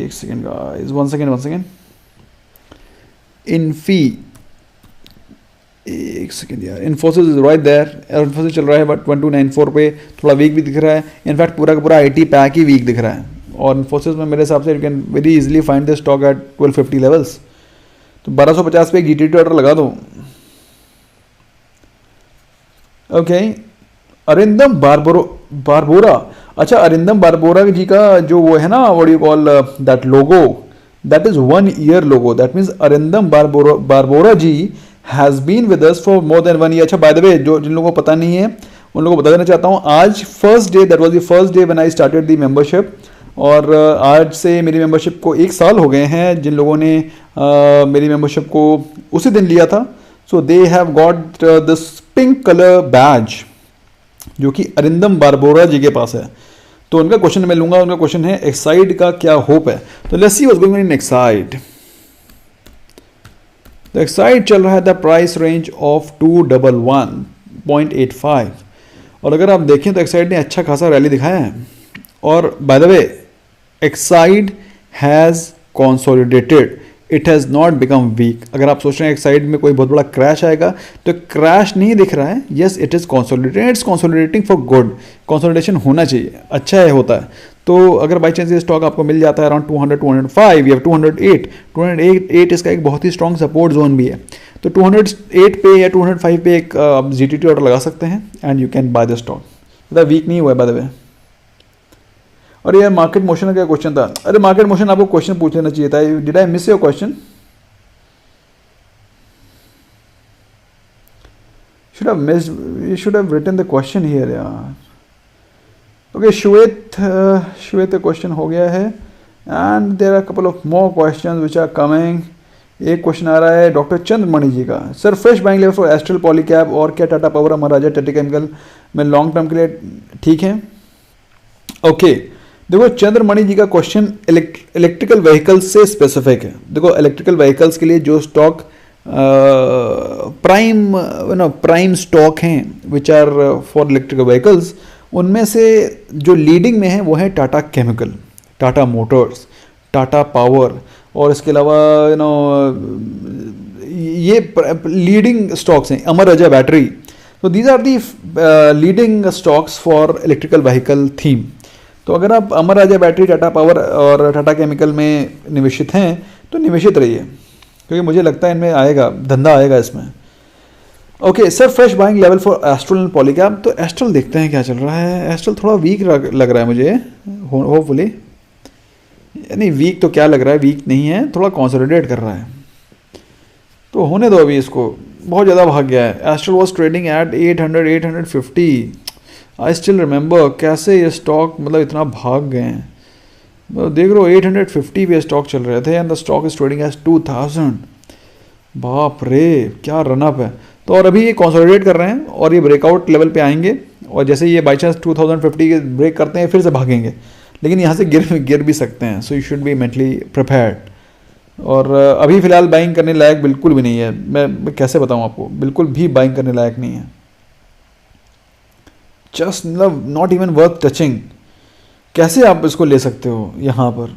एक second guys, one second. Infy, एक सेकेंड यार. Infosys is right there. Infosys चल रहा है बट 1294 पे, थोड़ा वीक भी दिख रहा है. इनफैक्ट पूरा का पूरा IT पैक ही वीक दिख रहा है. और इन्फोसिस में मेरे हिसाब से you can very easily find the stock at 1250 levels. तो 1250 पे एक GTT ऑर्डर लगा दो. ओके, अरिंदम बारबोरा. अच्छा, अरिंदम बारबोरा जी का जो वो है ना, what you call that logo, that is 1 year logo. That means Arindam Barbora ji has been with us for more than 1 year. अच्छा, बाय द वे, जो जिन लोगों को पता नहीं है उन लोगों को बता देना चाहता हूँ, आज first day, that was the first day when I started the membership. और आज से मेरी मेंबरशिप को 1 साल हो गए हैं जिन लोगों ने मेरी मेंबरशिप को उसी दिन लिया था. So they have got this pink colour badge जो कि अरिंदम बारबोरा जी के पास है. तो उनका क्वेश्चन मैं लूंगा. उनका क्वेश्चन है एक्साइड का क्या होप है. तो let's see what's going on in Exide. The Exide चल रहा है द प्राइस रेंज ऑफ 211.85. और अगर आप देखें तो एक्साइड ने अच्छा खासा रैली दिखाया है. और bye the way, Exide has consolidated, it has not become weak. अगर आप सोच रहे हैं एक्साइड में कोई बहुत बड़ा क्रैश आएगा, तो क्रैश नहीं दिख रहा है. Yes, it is consolidated. It's consolidating for good. Consolidation होना चाहिए, अच्छा है, होता है. तो अगर बाई चांस ये स्टॉक आपको मिल जाता है अराउंड 200 205 या 208 इसका एक बहुत ही स्ट्रॉन्ग सपोर्ट जोन भी है. तो 208 पे या 205 पे एक आप GTT ऑर्डर लगा सकते हैं and you can buy the stock. Weak नहीं हुआ है बाय द वे. और यार मार्केट मोशन का क्या क्वेश्चन था? अरे मार्केट मोशन आपको क्वेश्चन पूछ लेना चाहिए था. Did I miss your question? You should have written the question here यार. ओके, श्वेत का क्वेश्चन हो गया है. And there are couple of more questions which are coming. एक क्वेश्चन आ रहा है डॉक्टर चंद्रमणि जी का. Sir, fresh buying level for Astral Polycab और क्या टाटा पावर महाराजा टेक्निकल में लॉन्ग टर्म के लिए ठीक है? ओके, देखो चंद्रमणि जी का क्वेश्चन इलेक्ट्रिकल व्हीकल्स से स्पेसिफिक है. देखो, इलेक्ट्रिकल व्हीकल्स के लिए जो स्टॉक प्राइम स्टॉक हैं which are for electrical vehicles, उनमें से जो लीडिंग में है वो है Tata Chemical, Tata Motors, Tata Power, और इसके अलावा ये लीडिंग स्टॉक्स हैं. अमर राजा बैटरी. तो these are the leading stocks for electrical vehicle theme. तो अगर आप अमर राजा बैटरी, टाटा पावर और टाटा केमिकल में निवेशित हैं तो निवेशित रहिए, क्योंकि मुझे लगता है इनमें आएगा, धंधा आएगा इसमें. Okay sir, fresh buying level for astral and Polycab. तो एस्ट्रल देखते हैं क्या चल रहा है. एस्ट्रल थोड़ा वीक लग रहा है मुझे, होपफुली. नहीं, वीक तो क्या लग रहा है, वीक नहीं है, थोड़ा कंसोलिडेट कर रहा है. तो होने दो अभी इसको. बहुत ज़्यादा भाग गया है. Astral was trading eight 800 850. I still remember कैसे ये स्टॉक मतलब इतना भाग गए हैं. देख रहे हो 850 पे स्टॉक चल रहे थे and the stock is trading as 2000. बाप रे, क्या रनअप है. तो और अभी ये कंसोलिडेट कर रहे हैं और ये ब्रेकआउट लेवल पे आएंगे, और जैसे ये बाई चांस 2050 के ब्रेक करते हैं फिर से भागेंगे, लेकिन यहाँ से गिर भी सकते हैं. So you should be mentally prepared. और अभी फ़िलहाल बाइंग करने लायक बिल्कुल भी नहीं है। मैं कैसे बताऊं आपको, बिल्कुल भी बाइंग करने लायक नहीं है। जस्ट मतलब नॉट इवन वर्थ टचिंग। कैसे आप इसको ले सकते हो यहाँ पर।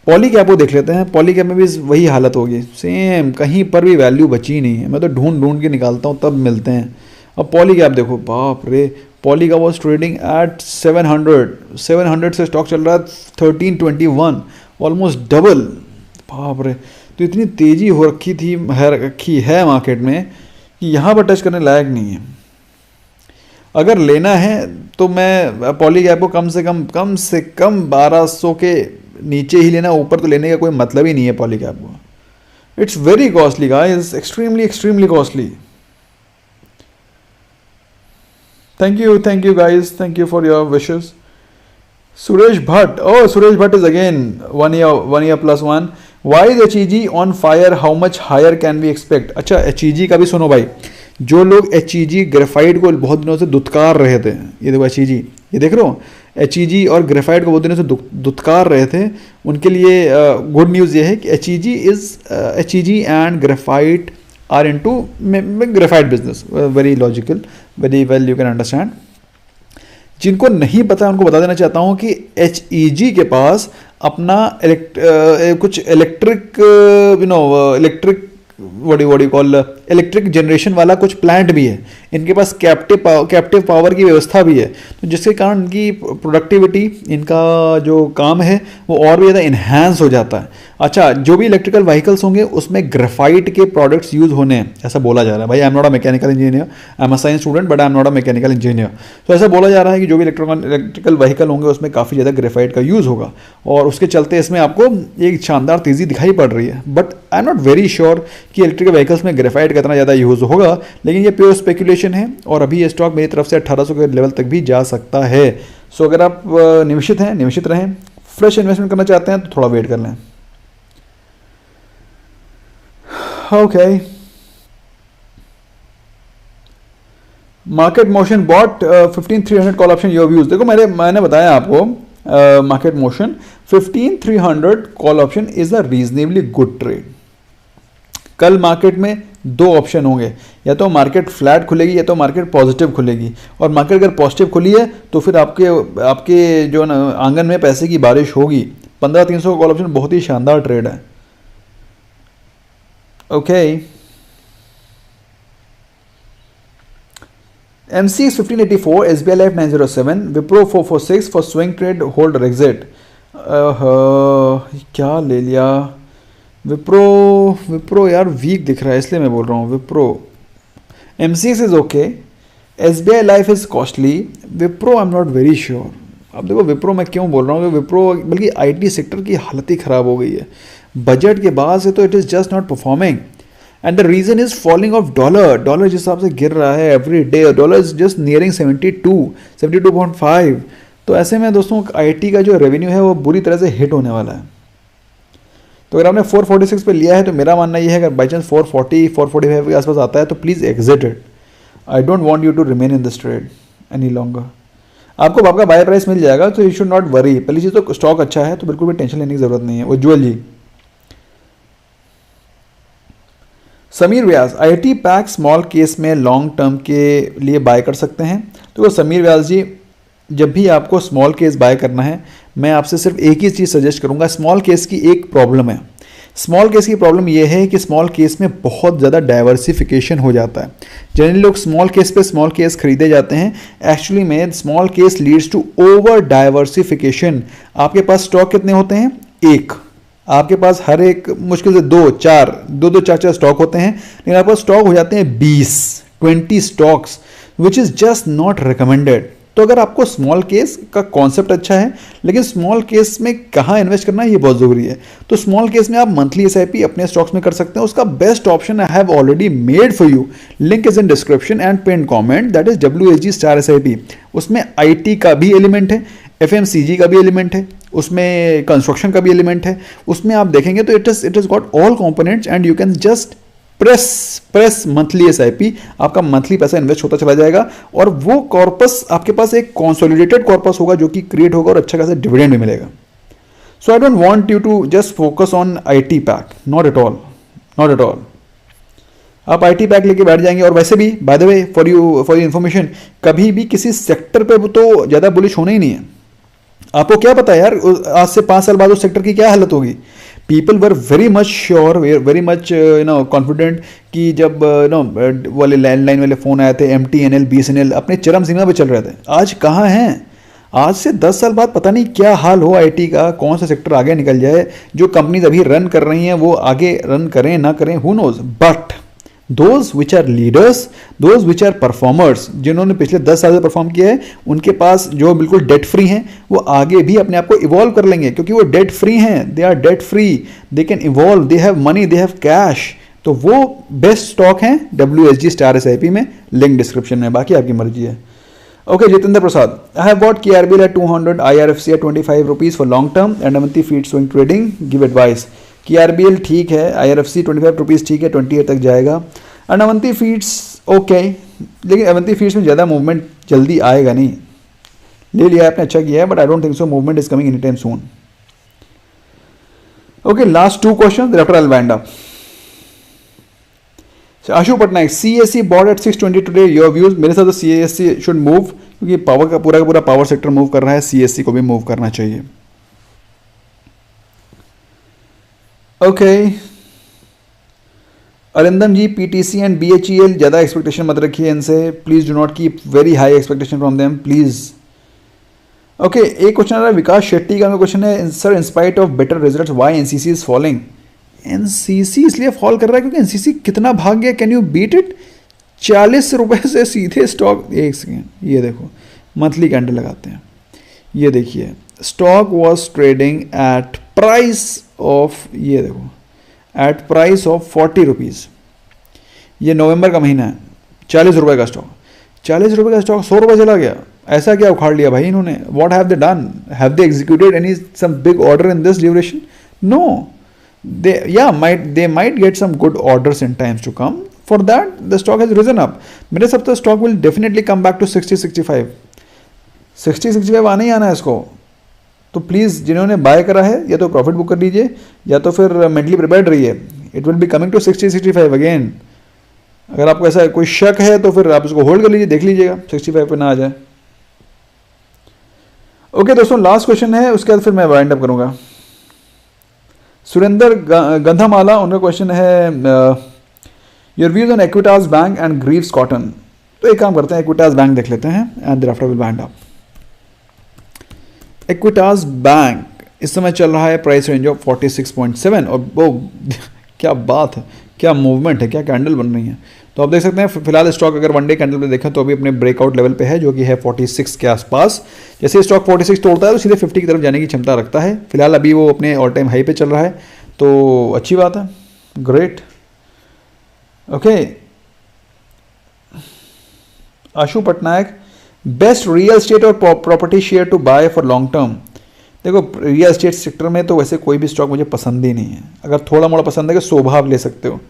पॉली कैप को देख लेते हैं। पॉली कैप में भी वही हालत होगी, सेम, कहीं पर भी वैल्यू बची नहीं है। मैं तो ढूंढ ढूंढ के निकालता हूँ तब मिलते हैं। अब पॉली कैप देखो, बाप रे, पॉली का वॉज ट्रेडिंग एट 700 से स्टॉक चल रहा है 1321, ऑलमोस्ट डबल। बाप रे, तो इतनी तेज़ी हो रखी है मार्केट में कि यहाँ पर टच करने लायक नहीं है। अगर लेना है तो मैं पॉली कैप को कम से कम 1200 के नीचे ही लेना, ऊपर तो लेने का कोई मतलब ही नहीं है पॉली कैप को। It's very costly guys, extremely costly. Thank you guys, thank you for your wishes. Suresh Bhatt, oh Suresh Bhatt is again 1 year plus 1. Why is HEG on fire? How much higher can we expect? अच्छा, HEG का भी सुनो भाई। जो लोग HEG graphite को बहुत दिनों से दुत्कार रहे थे, ये देखो HEG, ये देख रहे हो, HEG और ग्रेफाइट को बहुत दिनों से दुत्कार रहे थे, उनके लिए गुड न्यूज़ ये है कि HEG and graphite are into graphite business. Very logical, very well, you can understand. जिनको नहीं पता उनको बता देना चाहता हूँ कि HEG के पास अपना कुछ इलेक्ट्रिक इलेक्ट्रिक जनरेशन वाला कुछ प्लांट भी है। इनके पास कैप्टिव पावर की व्यवस्था भी है, तो जिसके कारण इनकी प्रोडक्टिविटी, इनका जो काम है वो और भी ज़्यादा इन्हांस हो जाता है। अच्छा, जो भी इलेक्ट्रिकल व्हीकल्स होंगे उसमें ग्रेफाइट के प्रोडक्ट्स यूज़ होने हैं, ऐसा बोला जा रहा है। भाई, आई am not a mechanical engineer, I am a science student, but I am not a mechanical engineer. तो ऐसा बोला जा रहा है कि जो भी इलेक्ट्रिकल व्हीकल होंगे उसमें काफ़ी ज़्यादा ग्रेफाइट का यूज़ होगा, और उसके चलते इसमें आपको एक शानदार तेज़ी दिखाई पड़ रही है। But I am not very sure कि इलेक्ट्रिकल व्हीकल्स में ग्रेफाइट का इतना ज़्यादा यूज़ होगा, लेकिन ये प्योर स्पेकुलेशन है, और अभी ये स्टॉक मेरी तरफ से 1800 के लेवल तक भी जा सकता है। सो अगर आप निवेशित रहें, फ्रेश इन्वेस्टमेंट करना चाहते हैं तो थोड़ा वेट कर लें। Okay, Market Motion bought 15300 call option, your views. देखो, मैंने बताया आपको, Market Motion 15300 call option is a reasonably good trade. कल मार्केट में दो ऑप्शन होंगे, या तो मार्केट फ्लैट खुलेगी या तो मार्केट पॉजिटिव खुलेगी। और मार्केट अगर पॉजिटिव खुली है तो फिर आपके जो आंगन में पैसे की बारिश होगी। 15300 कॉल ऑप्शन बहुत ही शानदार ट्रेड है। Okay, MCX 1584, SBI Life 907, Wipro 446 for swing trade, hold और एग्जिट। क्या ले लिया? विप्रो यार वीक दिख रहा है, इसलिए मैं बोल रहा हूँ Wipro. MCX is okay, SBI life is costly, Wipro I am not very sure. अब देखो, विप्रो मैं क्यों बोल रहा हूँ कि विप्रो, बल्कि IT सेक्टर की हालत ही ख़राब हो गई है बजट के बाद से, तो it is just not performing, and the reason is falling of dollar जिस हिसाब से गिर रहा है every day. Dollar is just nearing 72.5। तो ऐसे में दोस्तों, IT का जो रेवेन्यू है वो बुरी तरह से हिट होने वाला है। तो अगर आपने 446 पे लिया है तो मेरा मानना ये है, अगर बाई चांस 445 के आसपास आता है तो please exit it. I don't want you to remain in this trade any longer. आपको आपका बाय प्राइस मिल जाएगा, तो यू शुड नॉट वरी। पहली चीज़ तो स्टॉक अच्छा है, तो बिल्कुल भी टेंशन लेने की जरूरत नहीं है। उज्ज्वल जी, समीर व्यास, IT पैक स्मॉल केस में लॉन्ग टर्म के लिए बाय कर सकते हैं। तो समीर व्यास जी, जब भी आपको स्मॉल केस बाय करना है, मैं आपसे सिर्फ एक ही चीज़ सजेस्ट करूंगा। स्मॉल केस की एक प्रॉब्लम है, स्मॉल केस की प्रॉब्लम यह है कि स्मॉल केस में बहुत ज़्यादा डाइवर्सिफिकेशन हो जाता है। जनरली लोग स्मॉल केस पे स्मॉल केस खरीदे जाते हैं, एक्चुअली में small case leads to over diversification. आपके पास स्टॉक कितने होते हैं? एक। आपके पास हर एक मुश्किल से दो चार स्टॉक होते हैं, लेकिन आपके पास स्टॉक हो जाते हैं 20 stocks, which is just not recommended. तो अगर आपको स्मॉल केस का कॉन्सेप्ट अच्छा है, लेकिन स्मॉल केस में कहाँ इन्वेस्ट करना है ये बहुत ज़रूरी है। तो स्मॉल केस में आप मंथली SIP अपने स्टॉक्स में कर सकते हैं। उसका best option I have already made for you, link is in description and pin comment, that is WSG star SIP। उसमें IT का भी एलिमेंट है, FMCG का भी एलिमेंट है, उसमें कंस्ट्रक्शन का भी एलिमेंट है। उसमें आप देखेंगे तो it is got all components, and you can just press monthly SIP। आपका मंथली पैसा इन्वेस्ट होता चला जाएगा, और वो कॉर्पस आपके पास एक कंसोलिडेटेड कॉर्पस होगा जो कि क्रिएट होगा, और अच्छा खासा डिविडेंड भी मिलेगा। So I don't want you to just focus on IT pack, not at all, not at all. आप आईटी पैक लेके बैठ जाएंगे। और वैसे भी by the way for you information, कभी भी किसी सेक्टर पे तो ज़्यादा बुलिश होना ही नहीं है। आपको क्या पता है यार आज से 5 साल बाद उस सेक्टर की क्या हालत होगी। People were very much sure, very much confident कि जब वाले लैंडलाइन वाले फ़ोन आए थे, MTNL BSNL अपने चरम सीमा पे चल रहे थे। आज कहाँ हैं? आज से 10 साल बाद पता नहीं क्या हाल हो आईटी का, कौन सा सेक्टर आगे निकल जाए। जो कंपनीज अभी रन कर रही हैं वो आगे रन करें ना करें, who knows. But those which are leaders, those which are performers, जिन्होंने पिछले 10 साल से परफॉर्म किया है, उनके पास जो बिल्कुल डेट फ्री हैं, वो आगे भी अपने आप को इवॉल्व कर लेंगे, क्योंकि वो डेट फ्री हैं। They are debt free, they can evolve, they have money, they have cash. तो वो बेस्ट स्टॉक हैं WSG स्टार SIP में, लिंक डिस्क्रिप्शन में, बाकी आपकी मर्जी है। Okay, Jitendra Prasad. I have bought KRBL at 200, IRFC at 25 rupees for long term and Avanti Feeds swing trading. Give advice. KRBL ठीक है, IRFC 25 रुपीज़ ठीक है, 28 तक जाएगा। एंड अवंती फीड्स ओके, लेकिन अवंती फीड्स में ज़्यादा मूवमेंट जल्दी आएगा नहीं। ले लिया आपने, अच्छा किया है, but I don't think so movement is coming any time soon. Okay, last 2 question, after I will wind up. Ashu Patnaik, CSE bought at 620 today, your views. मेरे साथ तो CSE शुड मूव, क्योंकि पावर का पूरा पावर सेक्टर मूव कर रहा है, CSE को भी मूव करना चाहिए। Okay Arindam ji, PTC and BHEL ज़्यादा एक्सपेक्टेशन मत रखिए इनसे, please do not keep very high expectation from them please. Okay, एक क्वेश्चन आ रहा है विकास शेट्टी का, क्वेश्चन है sir, in spite of better results why NCC is falling. NCC इसलिए फॉल कर रहा है क्योंकि NCC कितना भाग गया, कैन यू बीट इट। 40 रुपये से सीधे स्टॉक, एक सेकेंड, ये देखो मंथली कैंडल लगाते हैं, ये देखिए stock was trading at price of, ये देखो एट प्राइस ऑफ 40 रुपीज़। ये नवंबर का महीना है, 40 रुपये का स्टॉक, 40 रुपये का स्टॉक 100 रुपये चला गया। ऐसा क्या उखाड़ लिया भाई इन्होंने? What have they done? Have they executed any some big order in this duration? No. they might get some good orders in times to come. For that the stock has risen up. मेरे सब तो stock will definitely come back to 60-65 आना ही आना है इसको। तो please जिन्होंने bye करा है या तो प्रॉफिट बुक कर लीजिए, या तो फिर मेंटली प्रिपेयर्ड रहिए, it will be coming to 60-65 again. अगर आपको ऐसा कोई शक है तो फिर आप इसको होल्ड कर लीजिए, देख लीजिएगा 65 पे ना आ जाए। ओके दोस्तों, लास्ट क्वेश्चन है, उसके बाद फिर मैं वाइंड अप करूंगा। सुरेंद्र गंधामाला, उनका क्वेश्चन है your views on Equitas bank and Greaves cotton. तो एक काम करते हैं, एक्विटास बैंक देख लेते हैं and thereafter will wind up. Equitas bank इस समय चल रहा है प्राइस रेंज ऑफ 46.7, और वो क्या बात है, क्या मूवमेंट है, क्या कैंडल बन रही है। तो आप देख सकते हैं फिलहाल स्टॉक अगर वन डे कैंडल पे देखें तो अभी अपने ब्रेकआउट लेवल पे है, जो कि है 46 के आसपास। जैसे स्टॉक 46 तोड़ता है तो सीधे 50 की तरफ जाने की क्षमता रखता है। फिलहाल अभी वो अपने ऑल टाइम हाई पे चल रहा है, तो अच्छी बात है, great. Okay, Ashu Patnaik, best real estate और property share to buy for long term. देखो रियल एस्टेट सेक्टर में तो वैसे कोई भी स्टॉक मुझे पसंद ही नहीं है। अगर थोड़ा मोड़ा पसंद है कि शोभा आप ले सकते हो,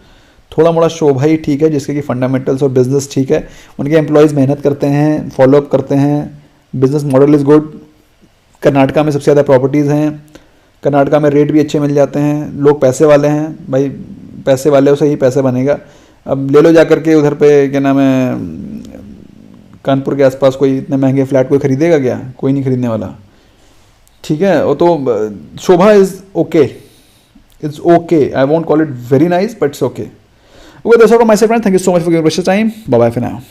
थोड़ा मोड़ा शोभा ही ठीक है, जिसके कि फंडामेंटल्स और बिजनेस ठीक है, उनके एम्प्लॉयज़ मेहनत करते हैं, फॉलोअप करते हैं, business model is good. Karnataka में सबसे ज़्यादा प्रॉपर्टीज़ हैं, कर्नाटका में रेट भी अच्छे मिल जाते हैं, लोग पैसे वाले हैं भाई, पैसे वाले से ही पैसा बनेगा। अब ले लो जा करके उधर पे, क्या नाम है, कानपुर के आसपास कोई इतने महंगे फ्लैट कोई खरीदेगा क्या? कोई नहीं खरीदने वाला, ठीक है। वो तो Shobha is okay, it's okay, I won't call it very nice but it's okay. Okay, that's all from my side, friends. Thank you so much for giving precious time. Bye bye for now.